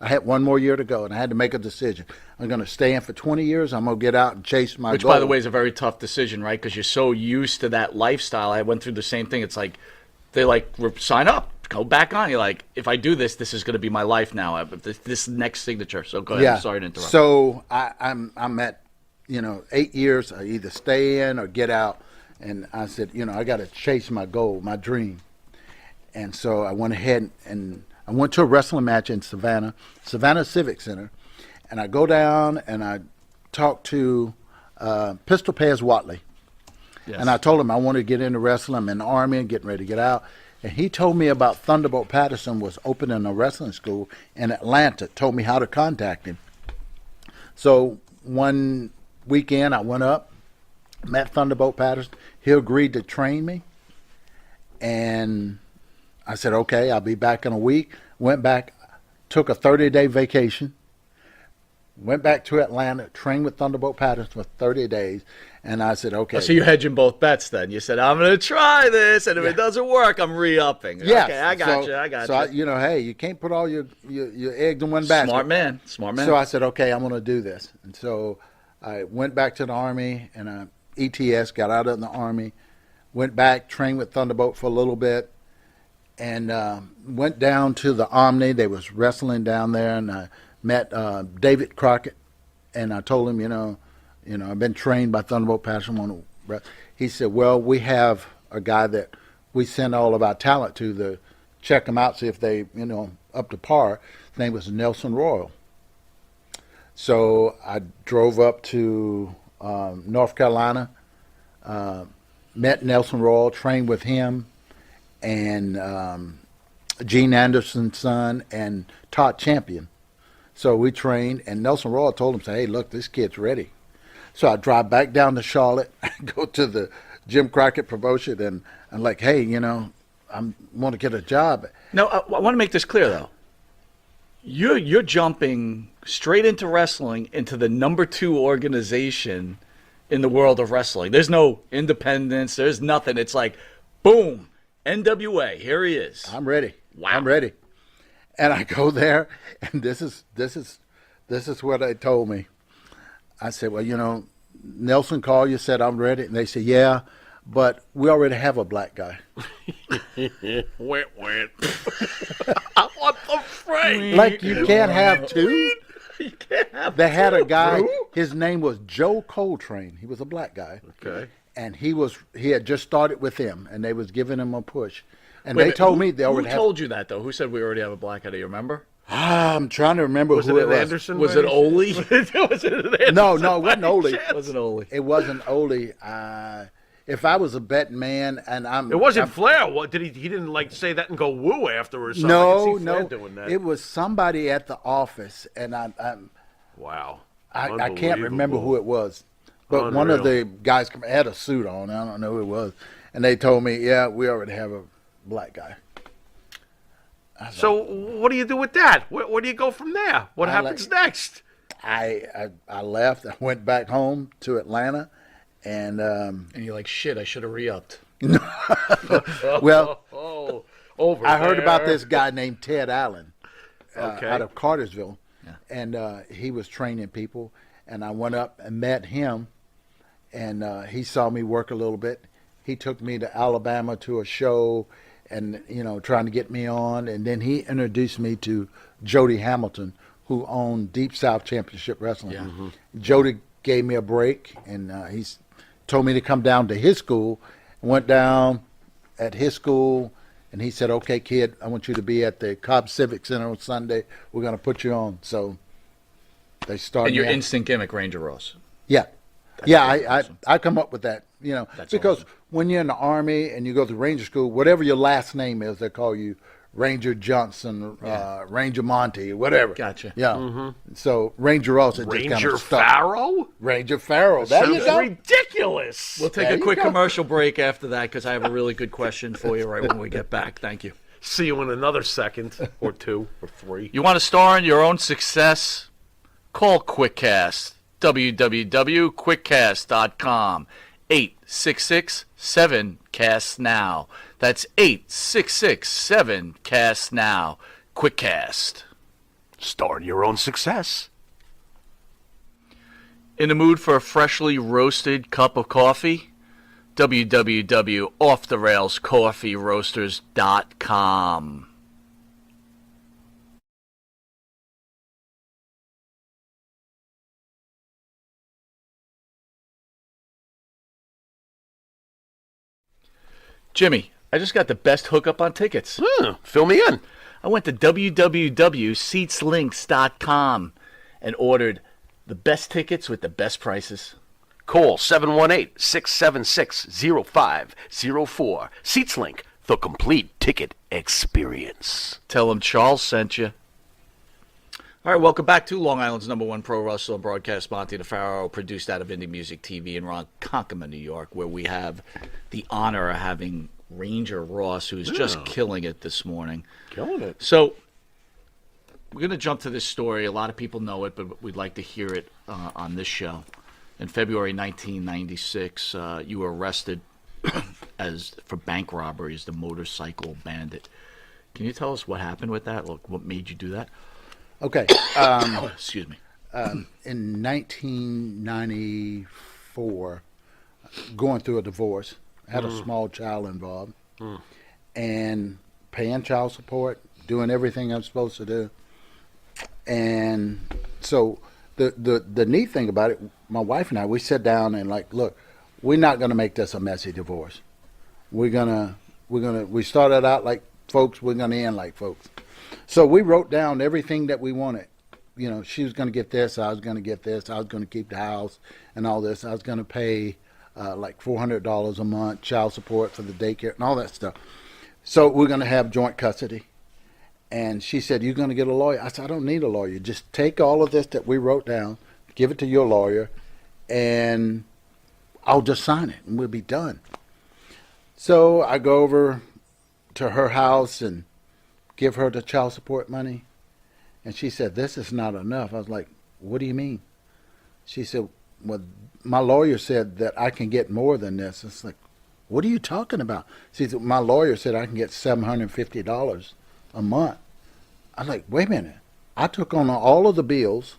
S6: I had one more year to go, and I had to make a decision. I'm going to stay in for 20 years. I'm going to get out and chase my
S3: Which,
S6: goal.
S3: by the way, is a very tough decision, right? Because you're so used to that lifestyle. I went through the same thing. It's like they sign up, go back on. You're like, if I do this, this is going to be my life now. This next signature. So go ahead.
S6: Yeah.
S3: I'm sorry to interrupt.
S6: So I'm at 8 years. I either stay in or get out. And I said, I got to chase my goal, my dream. And so I went ahead and I went to a wrestling match in Savannah Civic Center, and I go down and I talked to Pistol Pez Watley.
S3: Yes.
S6: And I told him I wanted to get into wrestling. I'm in the Army and getting ready to get out. And he told me about Thunderbolt Patterson was opening a wrestling school in Atlanta, told me how to contact him. So one weekend I went up, met Thunderbolt Patterson. He agreed to train me. And I said, okay, I'll be back in a week. Went back, took a 30-day vacation, went back to Atlanta, trained with Thunderbolt Patterson for 30 days, and I said, okay.
S3: So you're hedging both bets then. You said, I'm going to try this, and if it doesn't work, I'm re-upping.
S6: Yes.
S3: Okay, I got you.
S6: So, hey, you can't put all your eggs in one basket.
S3: Smart man.
S6: So I said, okay, I'm going to do this. And so I went back to the Army, and I ETS, got out of the Army, went back, trained with Thunderbolt for a little bit, and went down to the Omni. They was wrestling down there, and I met David Crockett, and I told him, I've been trained by Thunderbolt Patterson. He said, well, we have a guy that we send all of our talent to check them out, see if they, up to par. His name was Nelson Royal. So I drove up to North Carolina, met Nelson Royal, trained with him, and Gene Anderson's son, and Todd Champion. So we trained, and Nelson Royal told him, hey, look, this kid's ready. So I drive back down to Charlotte, go to the Jim Crockett promotion, and I'm like, hey, I want to get a job.
S3: No, I want to make this clear, though. You're jumping straight into wrestling, into the number 2 organization in the world of wrestling. There's no independence. There's nothing. It's like, boom, NWA, here he is.
S6: I'm ready.
S3: Wow.
S6: I'm ready. And I go there, and this is what they told me. I said, well, Nelson called you, said I'm ready. And they said, yeah, but we already have a black guy.
S7: What the freak?
S6: Like, you can't have two?
S3: You can't have
S6: They had a
S3: two.
S6: guy, his name was Joe Coltrane. He was a black guy.
S7: Okay.
S6: And he had just started with them, and they was giving him a push. And
S3: Wait a
S6: they
S3: minute,
S6: told me they already
S3: Who told you that, though? Who said we already have a black guy? Do you remember?
S6: I'm trying to remember
S7: Was
S6: who
S7: it
S6: it was.
S7: Anderson?
S3: Was it Ole? Was it Anderson?
S6: No, it wasn't Ole.
S3: It wasn't Ole.
S6: It wasn't Ole. If I was a betting man, and
S7: It wasn't Flair. What did he didn't say that and go woo after or something? I
S6: No,
S7: can see Flair
S6: no.
S7: doing that.
S6: It was somebody at the office, and
S7: Wow.
S6: I can't remember who it was. But one of the guys had a suit on. I don't know who it was. And they told me, yeah, we already have a black guy.
S7: So what do you do with that? Where do you go from there? What happens next?
S6: I left. I went back home to Atlanta, and
S3: And you're like, shit, I should have re-upped.
S6: well,
S7: Over
S6: I heard
S7: there.
S6: about this guy named Ted Allen
S7: Okay.
S6: out of Cartersville.
S3: Yeah.
S6: and he was training people, and I went up and met him, and he saw me work a little bit. He took me to Alabama to a show, and trying to get me on, and then he introduced me to Jody Hamilton, who owned Deep South Championship Wrestling.
S3: Yeah.
S6: Jody gave me a break, and he's told me to come down to his school. Went down at his school, and he said, "Okay, kid, I want you to be at the Cobb Civic Center on Sunday. We're going to put you on." So they started.
S3: And your
S6: me out.
S3: instant gimmick, Ranger Ross.
S6: Yeah. I come up with that,
S3: That's
S6: because
S3: awesome.
S6: when you're in the Army and you go to Ranger School, whatever your last name is, they call you Ranger Johnson, Ranger Monty, whatever.
S3: Gotcha.
S6: Yeah. So Ranger Ross, it just kind
S7: Ranger
S6: of stuck.
S7: Farrow?
S6: Ranger Farrell. There you
S7: Sounds
S6: go.
S7: ridiculous.
S3: We'll take
S6: There
S3: a
S6: you
S3: quick
S6: go.
S3: commercial break after that because I have a really good question for you right when we get back. Thank you.
S7: See you in another second, or two, or three.
S3: You want to star in your own success? Call QuickCast. www.quickcast.com. 866-7-CAST-NOW. That's 866-7-CAST-NOW. QuickCast.
S7: Start your own success.
S3: In the mood for a freshly roasted cup of coffee? www.offtherailscoffeeroasters.com. Jimmy, I just got the best hookup on tickets.
S7: Fill me in.
S3: I went to www.seatslinks.com and ordered the best tickets with the best prices.
S7: Call 718-676-0504. SeatsLink, the complete ticket experience.
S3: Tell them Charles sent you. All right, welcome back to Long Island's #1 pro wrestling broadcast, Monty DeFaro, produced out of Indie Music TV in Ronkonkoma, New York, where we have the honor of having Ranger Ross, who's just killing it this morning.
S7: Killing it.
S3: So we're going to jump to this story. A lot of people know it, but we'd like to hear it on this show. In February 1996, you were arrested for bank robbery as the motorcycle bandit. Can you tell us what happened with that? Look, what made you do that?
S6: Okay.
S3: Excuse me.
S6: In 1994, going through a divorce, I had a small child involved, and paying child support, doing everything I'm supposed to do. And so the neat thing about it, my wife and I, we sat down and look, we're not going to make this a messy divorce. We started out like folks, we're going to end like folks. So we wrote down everything that we wanted. She was going to get this, I was going to get this, I was going to keep the house and all this. I was going to pay like $400 a month, child support for the daycare and all that stuff. So we're going to have joint custody. And she said, "You're going to get a lawyer?" I said, "I don't need a lawyer. Just take all of this that we wrote down, give it to your lawyer, and I'll just sign it, and we'll be done." So I go over to her house and give her the child support money. And she said, "This is not enough." I was like, "What do you mean?" She said, "Well, my lawyer said that I can get more than this." It's like, "What are you talking about?" She said, "My lawyer said I can get $750 a month." I was like, "Wait a minute. I took on all of the bills.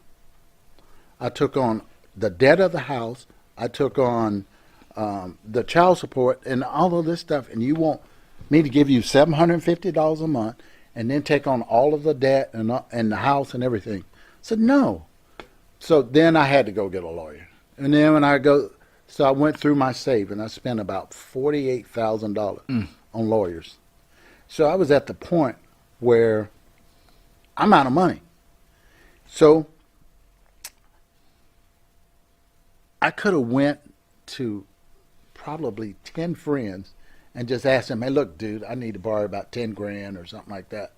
S6: I took on the debt of the house. I took on the child support and all of this stuff, and you want me to give you $750 a month and then take on all of the debt and the house and everything?" I said, "No." So then I had to go get a lawyer. And then when I went through my savings. I spent about $48,000 on lawyers. So I was at the point where I'm out of money. So I could have went to probably 10 friends and just asked them, "Hey, look, dude, I need to borrow about 10 grand or something like that."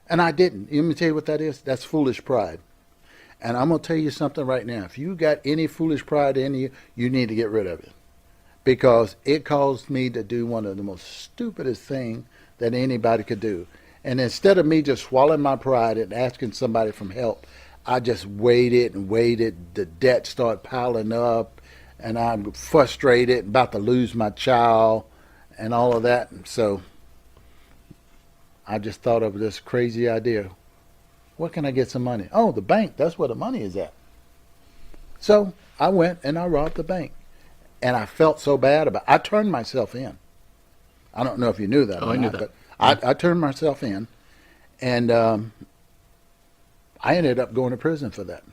S6: And I didn't. Let me tell you what that is. That's foolish pride. And I'm going to tell you something right now. If you got any foolish pride in you, you need to get rid of it. Because it caused me to do one of the most stupidest things that anybody could do. And instead of me just swallowing my pride and asking somebody for help, I just waited and waited. The debt started piling up, and I'm frustrated, about to lose my child, and all of that. And so I just thought of this crazy idea. Where can I get some money? Oh, the bank. That's where the money is at. So I went and I robbed the bank. And I felt so bad about it. I turned myself in. I don't know if you knew that or
S3: I knew
S6: not,
S3: that.
S6: but I turned myself in. And I ended up going to prison for that.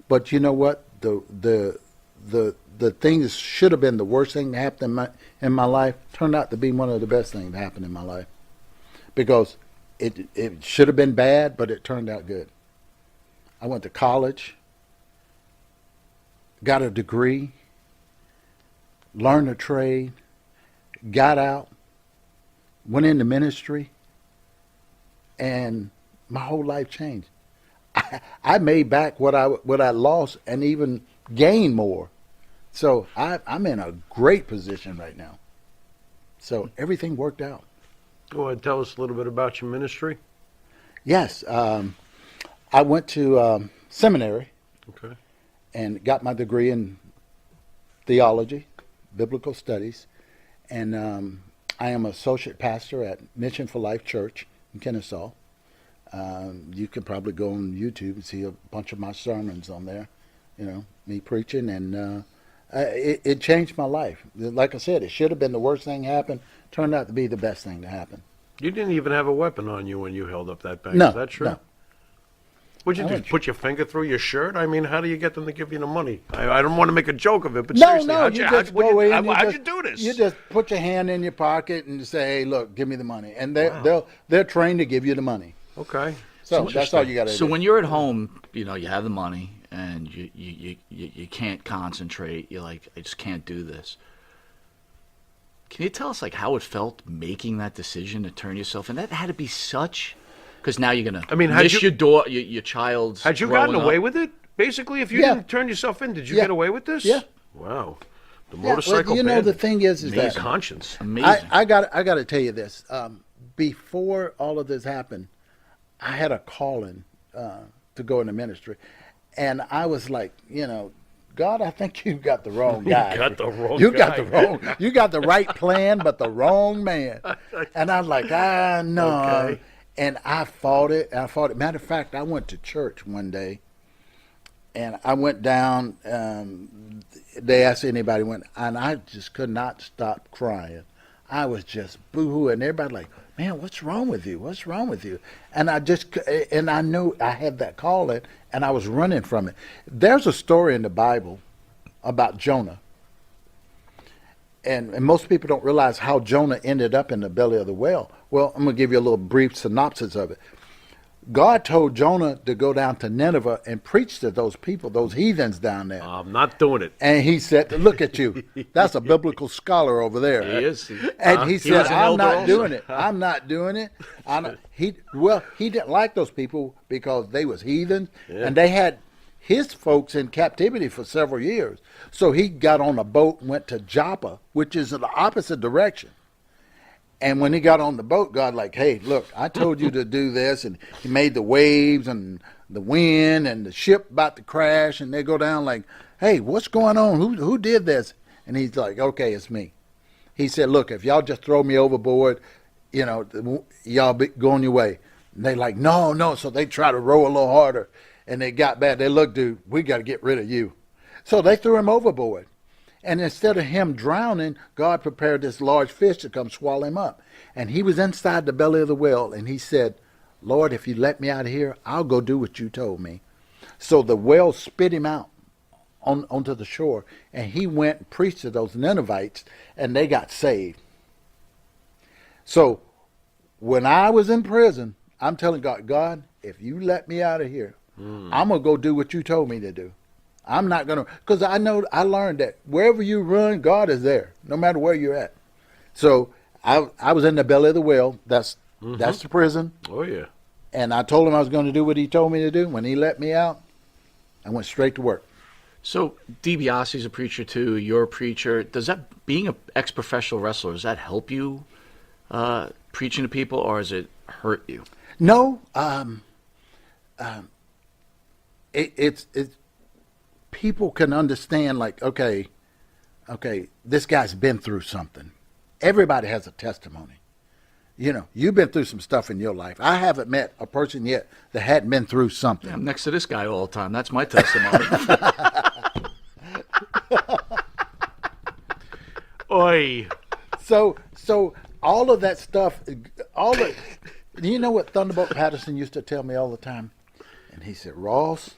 S6: But you know what? The thing that should have been the worst thing that happened in my life turned out to be one of the best things that happened in my life. Because it should have been bad, but it turned out good. I went to college, got a degree, learned a trade, got out, went into ministry, and my whole life changed. I made back what I lost and even gained more. So I'm in a great position right now. So everything worked out.
S2: Go ahead, tell us a little bit about your ministry.
S6: Yes, I went to seminary
S2: Okay.
S6: and got my degree in theology, biblical studies, and I am associate pastor at Mission for Life Church in Kennesaw. You can probably go on YouTube and see a bunch of my sermons on there, me preaching, and it changed my life. Like I said, it should have been the worst thing to happen, turned out to be the best thing to happen.
S2: You didn't even have a weapon on you when you held up that bank.
S6: No,
S2: Is that true?
S6: no.
S2: What'd you do? Put your finger through your shirt? I mean, how do you get them to give you the money? I don't want to make a joke of it, but seriously, how'd you do this?
S6: You just put your hand in your pocket and say, "Hey, look, give me the money," and they're trained to give you the money.
S2: Okay.
S6: So that's all you got to do.
S3: So when you're at home, you have the money and you can't concentrate. You're like, I just can't do this. Can you tell us how it felt making that decision to turn yourself in? That had to be such, because now you're gonna miss your daughter, your child's.
S2: Had you gotten away with it? Basically, if you didn't turn yourself in, did you get away with this?
S6: Yeah.
S2: Wow. The motorcycle.
S6: The thing is that
S2: conscience.
S3: Amazing.
S6: I got to tell you this. Before all of this happened, I had a calling to go into ministry, and I was like, God, I think you got the wrong guy.
S2: You got the wrong
S6: You
S2: guy.
S6: You got the right plan, but the wrong man. And I was like, no.
S2: Okay.
S6: And I fought it. Matter of fact, I went to church one day, and I went down. They asked anybody went, and I just could not stop crying. I was just boo-hoo, and everybody like, man, what's wrong with you? What's wrong with you? And I knew I had that calling, and I was running from it. There's a story in the Bible about Jonah. And most people don't realize how Jonah ended up in the belly of the whale. Well, I'm going to give you a little brief synopsis of it. God told Jonah to go down to Nineveh and preach to those people, those heathens down there.
S2: I'm not doing it.
S6: And he said, look at you. That's a biblical scholar over there.
S3: He is.
S6: And he said,
S3: was an
S6: I'm
S3: elder
S6: not
S3: also.
S6: doing it. I'm not doing it. He didn't like those people because they was heathens, and they had his folks in captivity for several years. So he got on a boat and went to Joppa, which is in the opposite direction. And when he got on the boat, God like, hey, look, I told you to do this. And he made the waves and the wind and the ship about to crash. And they go down like, hey, what's going on? Who did this? And he's like, okay, it's me. He said, look, if y'all just throw me overboard, y'all go on your way. And they like, no. So they try to row a little harder. And they got bad. They look, dude, we got to get rid of you. So they threw him overboard. And instead of him drowning, God prepared this large fish to come swallow him up. And he was inside the belly of the whale, and he said, Lord, if you let me out of here, I'll go do what you told me. So the whale spit him out onto the shore, and he went and preached to those Ninevites, and they got saved. So when I was in prison, I'm telling God, if you let me out of here, I'm going to go do what you told me to do. I'm not going to, because I learned that wherever you run, God is there, no matter where you're at. So I was in the belly of the whale. That's the prison.
S2: Oh, yeah.
S6: And I told him I was going to do what he told me to do. When he let me out, I went straight to work.
S3: So DiBiase's a preacher too. You're a preacher. Does that, being an ex-professional wrestler, does that help you preaching to people, or does it hurt you?
S6: No. It's people can understand, like, okay, this guy's been through something. Everybody has a testimony. You know, you've been through some stuff in your life. I haven't met a person yet that hadn't been through something.
S3: Yeah, I'm next to this guy all the time. That's my testimony.
S7: Oi.
S6: So all of that stuff, you know what Thunderbolt Patterson used to tell me all the time? And he said, Ross,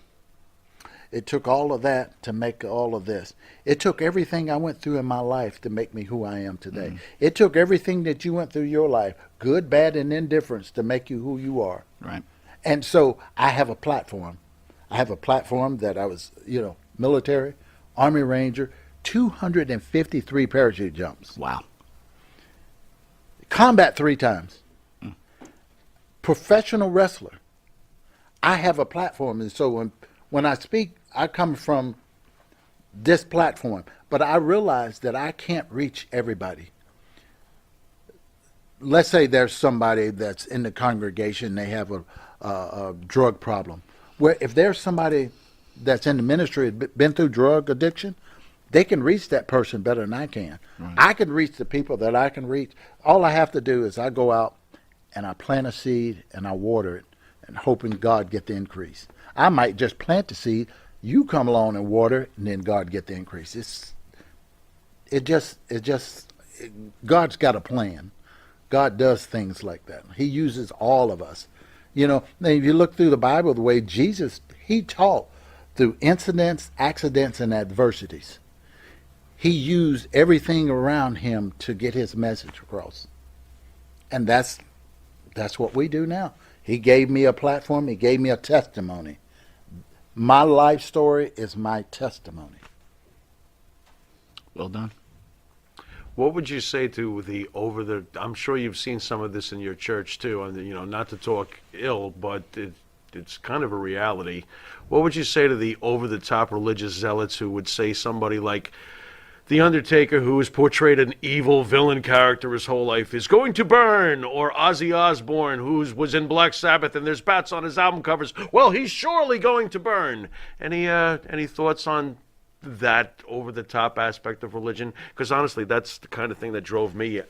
S6: it took all of that to make all of this. It took everything I went through in my life to make me who I am today. It took everything that you went through your life, good, bad, and indifference, to make you who you are.
S3: Right.
S6: And so I have a platform. I have a platform that I was, military, Army Ranger, 253 parachute jumps.
S3: Wow.
S6: Combat 3 times. Professional wrestler. I have a platform, and so when I speak, I come from this platform, but I realize that I can't reach everybody. Let's say there's somebody that's in the congregation, they have a drug problem. Where if there's somebody that's in the ministry, been through drug addiction, they can reach that person better than I can. Right. I can reach the people that I can reach. All I have to do is I go out and I plant a seed and I water it, and hoping God get the increase. I might just plant the seed, you come along and water it, and then God get the increase. God's got a plan. God does things like that. He uses all of us. Now if you look through the Bible, the way Jesus, he taught through incidents, accidents, and adversities. He used everything around him to get his message across. And that's what we do now. He gave me a platform. He gave me a testimony. My life story is my testimony.
S3: Well done.
S7: What would you say to I'm sure you've seen some of this in your church too, and not to talk ill, but it's kind of a reality. What would you say to the over-the-top religious zealots who would say somebody like The Undertaker, who has portrayed an evil villain character his whole life, is going to burn, or Ozzy Osbourne, who was in Black Sabbath and there's bats on his album covers, well, he's surely going to burn? Any thoughts on that over-the-top aspect of religion? Because honestly, that's the kind of thing that drove me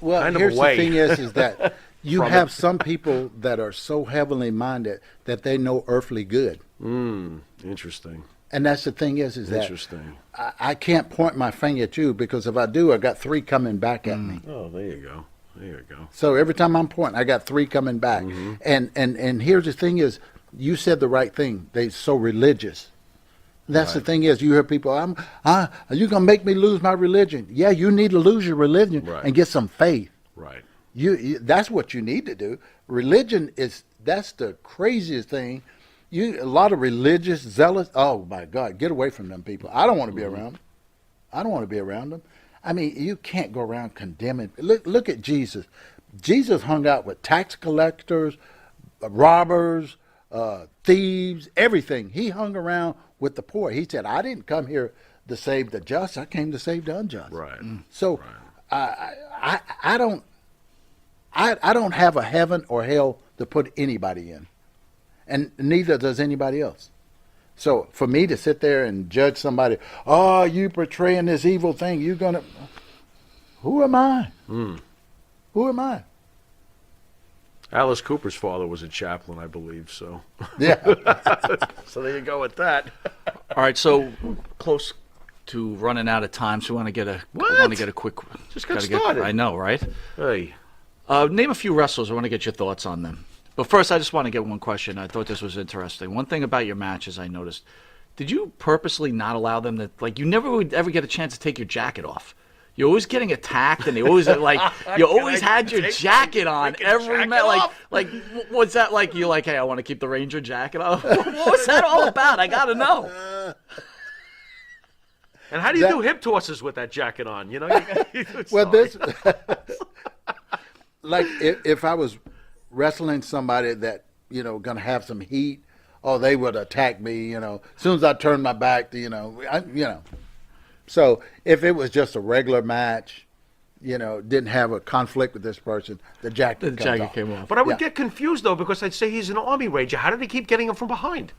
S7: kind of
S6: here's
S7: away.
S6: The thing is that you have some people that are so heavenly minded that they know earthly good.
S7: Interesting.
S6: And that's the thing is that
S7: Interesting.
S6: I can't point my finger at you, because if I do, I got 3 coming back at me.
S7: Oh, there you go. There you go.
S6: So every time I'm pointing, I got 3 coming back. And here's the thing is, you said the right thing. They're so religious. That's the thing is, you hear people, are you going to make me lose my religion? Yeah, you need to lose your religion and get some faith.
S7: Right.
S6: That's what you need to do. Religion that's the craziest thing. A lot of religious, zealous, oh my God, get away from them people. I don't want to be around them. I don't want to be around them. I mean, you can't go around condemning. Look at Jesus. Jesus hung out with tax collectors, robbers, thieves, everything. He hung around with the poor. He said, I didn't come here to save the just. I came to save the unjust.
S7: Right.
S6: So I don't have a heaven or hell to put anybody in. And neither does anybody else. So for me to sit there and judge somebody, oh, you portraying this evil thing, you're going to... Who am I? Who am I?
S7: Alice Cooper's father was a chaplain, I believe, so.
S6: Yeah.
S7: So there you go with that.
S3: All right, so close to running out of time, so we want to get a quick...
S7: Just got started.
S3: I know, right?
S7: Hey.
S3: Name a few wrestlers. I want to get your thoughts on them. But first, I just want to get one question. I thought this was interesting. One thing about your matches I noticed, did you purposely not allow them to, you never would ever get a chance to take your jacket off? You're always getting attacked, and they always, you always had your jacket on every match. What's that like? You're like, hey, I want to keep the Ranger jacket on. What was that all about? I got to know.
S7: And how do you do hip tosses with that jacket on?
S6: Well, if I was wrestling somebody that, going to have some heat, they would attack me, as soon as I turned my back to, So if it was just a regular match, didn't have a conflict with this person, the jacket
S3: came off.
S7: But I would get confused, though, because I'd say he's an Army Ranger. How did he keep getting him from behind?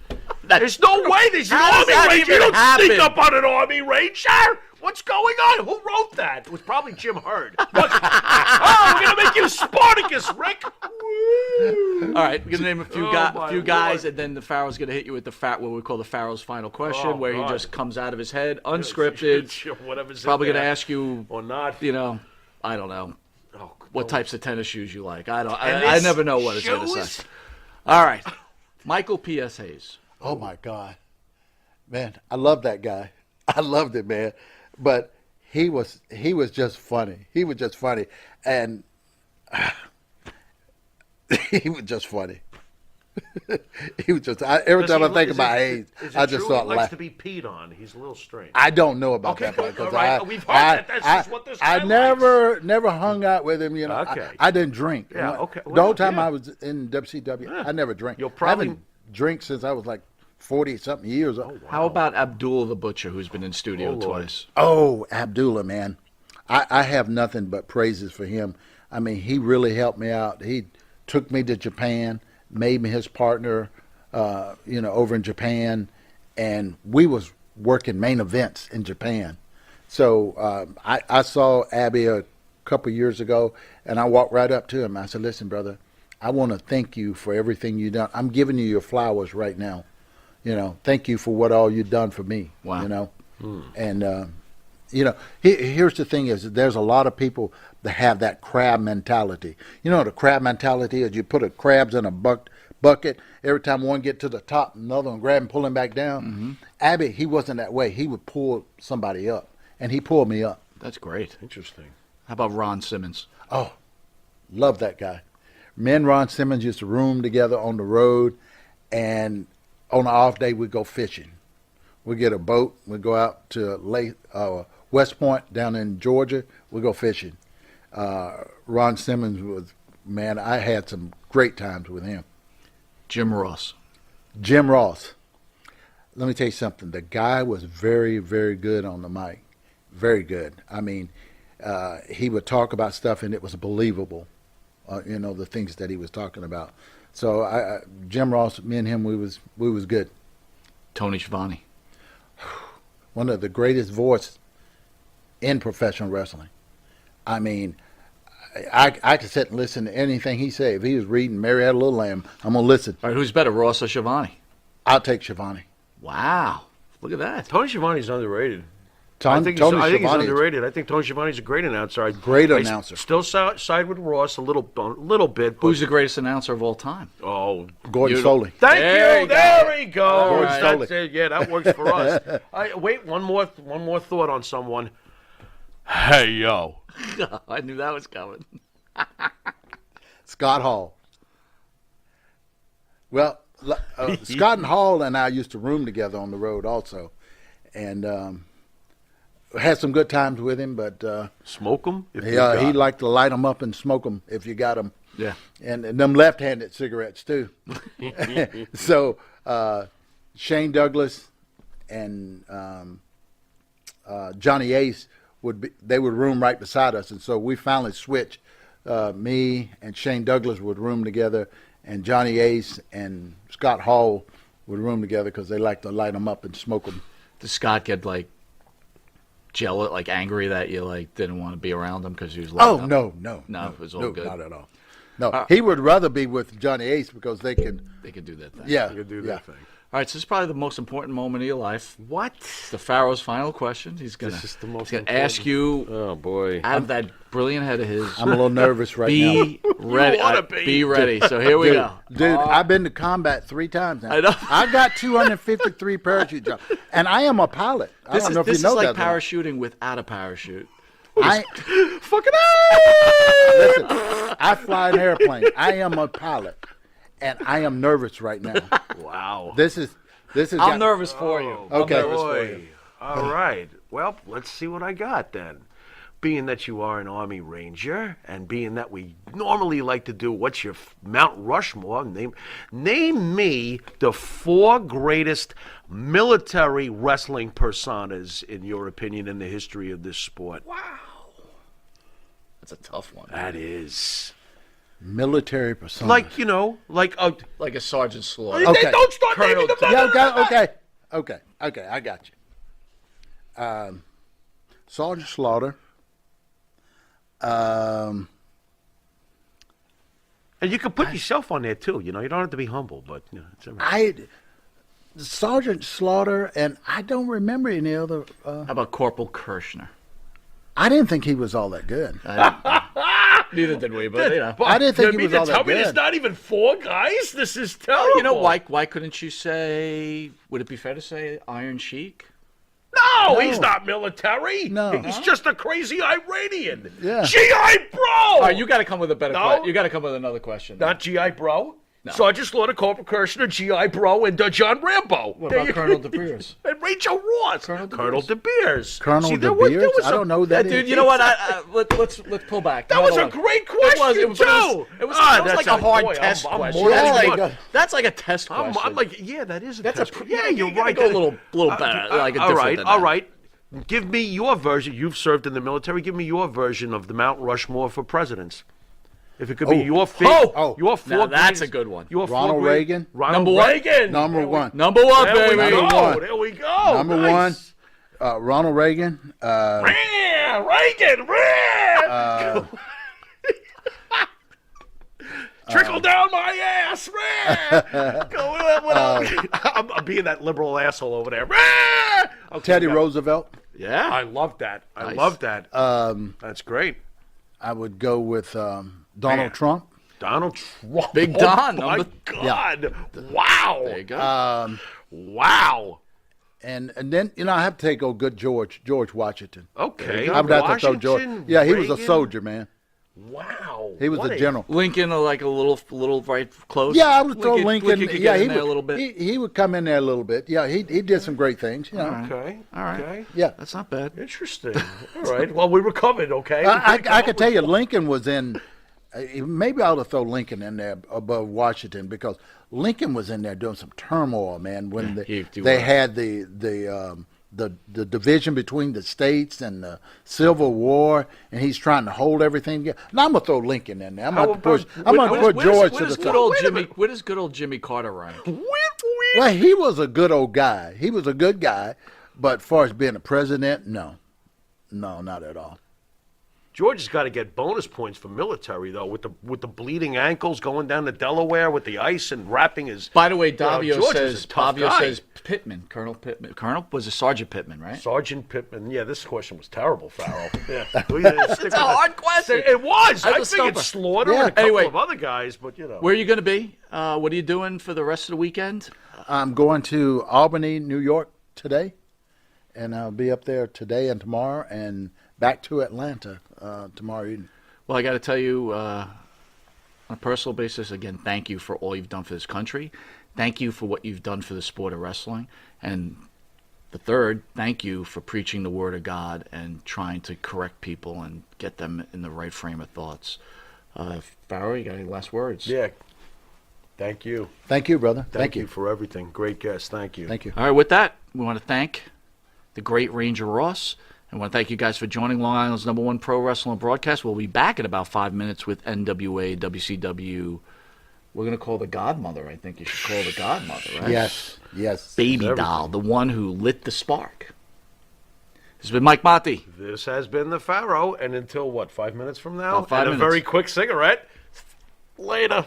S7: There's no way there's an Army Ranger. You don't sneak up on an Army Ranger. What's going on? Who wrote that? It was probably Jim Hurd. We're going to make you Spartacus, Rick.
S3: All right, we're gonna name a few,
S7: my
S3: guys,
S7: Lord.
S3: and then the Pharaoh's gonna hit you with what we call the Pharaoh's final question,
S7: Oh,
S3: where
S7: God.
S3: he just comes out of his head, unscripted.
S7: Whatever's
S3: Probably
S7: in
S3: gonna
S7: there.
S3: ask you,
S7: Or not.
S3: I don't know,
S7: Oh,
S3: what
S7: don't-
S3: types of tennis shoes you like.
S7: And
S3: I
S7: this
S3: never know what it's gonna
S7: shoes?
S3: say. All right, Michael P.S. Hayes.
S6: Oh my God, man, I love that guy. I loved it, man. But he was just funny. He was just funny, and he was just funny. He was just. Every
S7: Does
S6: time
S7: he-
S6: I think
S7: is
S6: about
S7: it-
S6: Hayes,
S7: is it
S6: I just
S7: true
S6: start
S7: he likes
S6: laughing.
S7: to be peed on. He's a little strange.
S6: I don't know about
S7: Okay,
S6: that part
S7: good.
S6: because
S7: All right. We've heard that this is what this guy
S6: I never hung out with him. You know,
S7: Okay.
S6: I didn't drink.
S7: Yeah, okay.
S6: The
S7: Well,
S6: whole time
S7: yeah.
S6: I was in WCW, I never drank.
S7: You'll probably-
S6: I haven't drank since I was like 40-something years old.
S3: How about Abdul the Butcher, who's been in studio
S7: Oh, Lord.
S3: twice?
S6: Oh, Abdullah, man. I have nothing but praises for him. I mean, he really helped me out. He took me to Japan, made me his partner, over in Japan, and we was working main events in Japan. So I saw Abby a couple years ago, and I walked right up to him. I said, "Listen, brother, I want to thank you for everything you've done. I'm giving you your flowers right now. Thank you for what all you've done for me."
S3: Wow.
S6: And here's the thing: is there's a lot of people that have that crab mentality. The crab mentality is you put a crabs in a bucket. Every time one get to the top, another one grab and pull him back down.
S3: Mm-hmm.
S6: Abby, he wasn't that way. He would pull somebody up, and he pulled me up.
S3: That's great.
S7: Interesting.
S3: How about Ron Simmons?
S6: Oh, love that guy. Me and Ron Simmons used to room together on the road, and on an off day we'd go fishing. We'd get a boat. We'd go out to West Point down in Georgia. We'd go fishing. Ron Simmons was, man, I had some great times with him.
S3: Jim Ross.
S6: Jim Ross. Let me tell you something. The guy was very, very good on the mic. Very good. I mean, he would talk about stuff and it was believable. The things that he was talking about. So Jim Ross, me and him, we was good.
S3: Tony Schiavone.
S6: One of the greatest voices in professional wrestling. I mean, I could sit and listen to anything he said. If he was reading Mary Had a Little Lamb, I'm gonna listen.
S3: All right, who's better, Ross or Schiavone?
S6: I'll take Schiavone.
S3: Wow. Look at that.
S7: Tony Schiavone's underrated.
S6: Tony
S7: I think
S6: Schiavone
S7: he's
S6: is
S7: underrated. I think Tony Schiavone's a great announcer.
S6: Great announcer.
S7: Still side with Ross a little bit. But,
S3: Who's the greatest announcer of all time?
S7: Oh,
S6: Gordon Soley.
S7: thank
S3: There
S7: you.
S3: you go.
S7: There we go.
S3: All right.
S7: That's it. Yeah, that works for us. Wait, one more thought on someone. Hey yo.
S3: I knew that was coming.
S6: Scott Hall. Well, Scott and Hall and I used to room together on the road also, and had some good times with him. But
S7: Smoke them.
S6: he liked to light them up and smoke them if you got them.
S3: Yeah.
S6: And them left-handed cigarettes too. So Shane Douglas and Johnny Ace would room right beside us, and so we finally switched. Me and Shane Douglas would room together, and Johnny Ace and Scott Hall would room together because they like to light them up and smoke them.
S3: Did Scott get jealous, angry that you didn't want to be around him because he was?
S6: Oh,
S3: lighting up?
S6: no,
S3: it was all good.
S6: not at all. No, he would rather be with Johnny Ace because they could.
S3: They could do that thing.
S6: Yeah,
S7: You could do
S6: yeah.
S7: that thing.
S3: All right, so this is probably the most important moment of your life.
S7: What?
S3: The Pharaoh's final question. He's gonna ask you
S7: Oh boy.
S3: out of that brilliant head of his.
S6: I'm a little nervous right now.
S3: Be ready.
S7: wanna be.
S3: Be ready. So here we go.
S6: Dude, I've been to combat 3 times now.
S3: I know.
S6: I've got 253 parachute jumps, and I am a pilot. I don't know if you know
S3: is like
S6: that. or not.
S3: parachuting without a parachute.
S7: Fucking
S6: Listen, I fly an airplane. I am a pilot, and I am nervous right now.
S7: Wow.
S6: This is.
S3: I'm nervous for you.
S6: Okay.
S3: I'm nervous for you.
S7: All right. Well, let's see what I got then. Being that you are an Army Ranger, and being that we normally like to do what's your Mount Rushmore, name me the 4 greatest military wrestling personas, in your opinion, in the history of this sport. Wow.
S3: That's a tough one.
S7: That is.
S6: Military persona.
S7: Like
S3: Like a Sergeant Slaughter.
S6: Okay.
S7: Don't start
S3: Colonel
S7: naming them.
S6: Yeah, okay, I got you. Sergeant Slaughter.
S7: And you can put yourself on there too. You know, you don't have to be humble, but you know, it's everything.
S6: Sergeant Slaughter, and I don't remember any other.
S3: How about Corporal Kirshner?
S6: I didn't think he was all that good.
S3: Neither did we, but you know.
S6: I didn't think he was all that
S7: Tell me there's
S6: good.
S7: not even 4 guys? This is terrible.
S3: You know, why couldn't you say, would it be fair to say Iron Sheik?
S7: No, he's not military.
S6: No.
S7: He's just a crazy Iranian.
S6: Yeah.
S7: G.I. Bro!
S3: All right, you got to come with a better
S7: No.
S3: question. You got to come with another question.
S7: Not G.I. Bro?
S3: No.
S7: Sergeant Slaughter, Corporal Kirshner, G.I. Bro, and John Rambo.
S3: What
S7: There
S3: about
S7: you-
S3: Colonel De Beers?
S7: And Rachel Ross.
S3: Colonel
S7: De Beers.
S6: Colonel
S7: See,
S6: De
S7: there was
S6: Beers? I
S7: some-
S6: don't know that.
S3: Dude, you know what? Let's pull back.
S7: That was a great question,
S3: but
S7: too.
S3: It was
S7: That's
S3: like a hard
S7: boy,
S3: test
S7: I'm
S3: question.
S7: more
S3: That's
S6: than
S3: like,
S6: good.
S3: that's like a test question.
S7: I'm like, yeah, that is a
S3: That's
S7: test.
S3: yeah, you're right. Go a little better, like a
S7: all
S3: different
S7: right,
S3: than
S7: all
S3: that.
S7: right. Give me your version. You've served in the military. Give me your version of the Mount Rushmore for presidents. If it could be your your 4
S3: Now that's
S7: greatest-
S3: a good one.
S7: Your 4
S6: Ronald
S7: great-
S6: Reagan?
S7: Ronald
S3: Number one?
S7: Reagan.
S6: Number one.
S3: Number one,
S7: There we
S3: baby.
S7: go.
S6: Number one.
S7: There we go.
S6: Number
S7: Nice.
S6: one, Ronald Reagan.
S7: Reagan. Trickle down my ass. I'm being that liberal asshole over there. Okay,
S6: Teddy
S7: yeah.
S6: Roosevelt.
S3: Yeah.
S7: I love that. I
S3: Nice.
S7: love that. That's great.
S6: I would go with Donald
S7: Man.
S6: Trump.
S7: Donald Trump.
S3: Big Don,
S7: Oh, my
S3: number-
S7: God. Wow.
S3: There you go.
S7: Wow.
S6: And then I have to take good George Washington.
S7: Okay.
S6: I would have to throw George.
S7: Washington,
S6: Yeah, he was a
S7: Reagan.
S6: soldier, man.
S7: Wow.
S6: He was
S7: What
S6: a general.
S3: Lincoln, like a little right close.
S6: Yeah, I would throw Lincoln.
S3: could
S6: Yeah,
S3: get
S6: he
S3: in there
S6: would
S3: a little bit.
S6: He would come in there a little bit. Yeah, he did some great things. You know.
S7: Okay.
S3: All right.
S7: Okay.
S6: Yeah,
S3: That's not bad.
S7: Interesting. All right. Well, we recovered, okay?
S6: I could tell you Lincoln was in. Maybe I ought to throw Lincoln in there above Washington because Lincoln was in there doing some turmoil, man. When they had the division between the states and the Civil War, and he's trying to hold everything together. Now I'm gonna throw Lincoln in there. I'm gonna put George to the top.
S3: Where does good old Jimmy Carter rank?
S6: Well, he was a good old guy. He was a good guy, but as far as being a president, no, not at all.
S7: George has got to get bonus points for military though, with the bleeding ankles going down to Delaware with the ice and wrapping his.
S3: By the way, Davio
S7: George is a tough guy.
S3: says Pittman, Colonel Pittman. Colonel was a Sergeant Pittman, right?
S7: Sergeant Pittman. Yeah, this question was terrible, Farrell. Yeah.
S3: It's a hard question.
S7: It was. I
S3: That's a
S7: figured
S3: stumper.
S7: Slaughter
S6: Yeah.
S7: and a couple
S3: Anyway.
S7: of other guys, but you know.
S3: Where are you going to be? What are you doing for the rest of the weekend?
S6: I'm going to Albany, New York today, and I'll be up there today and tomorrow, and back to Atlanta tomorrow evening.
S3: Well, I got to tell you, on a personal basis, again, thank you for all you've done for this country. Thank you for what you've done for the sport of wrestling. And the third, thank you for preaching the word of God and trying to correct people and get them in the right frame of thoughts. Farrell, you got any last words?
S7: Yeah. Thank you.
S6: Thank you, brother.
S7: Thank you for everything. Great guest. Thank you.
S6: Thank you.
S3: All right, with that, we want to thank the great Ranger Ross. I want to thank you guys for joining Long Island's #1 pro wrestling broadcast. We'll be back in about 5 minutes with NWA, WCW. We're going to call the godmother. I think you should call the godmother, right?
S6: Yes.
S3: Baby doll, the one who lit the spark. This has been Mike Monty.
S7: This has been the Pharaoh, and until what, 5 minutes from now?
S3: About 5
S7: and
S3: minutes.
S7: a very quick cigarette. Later.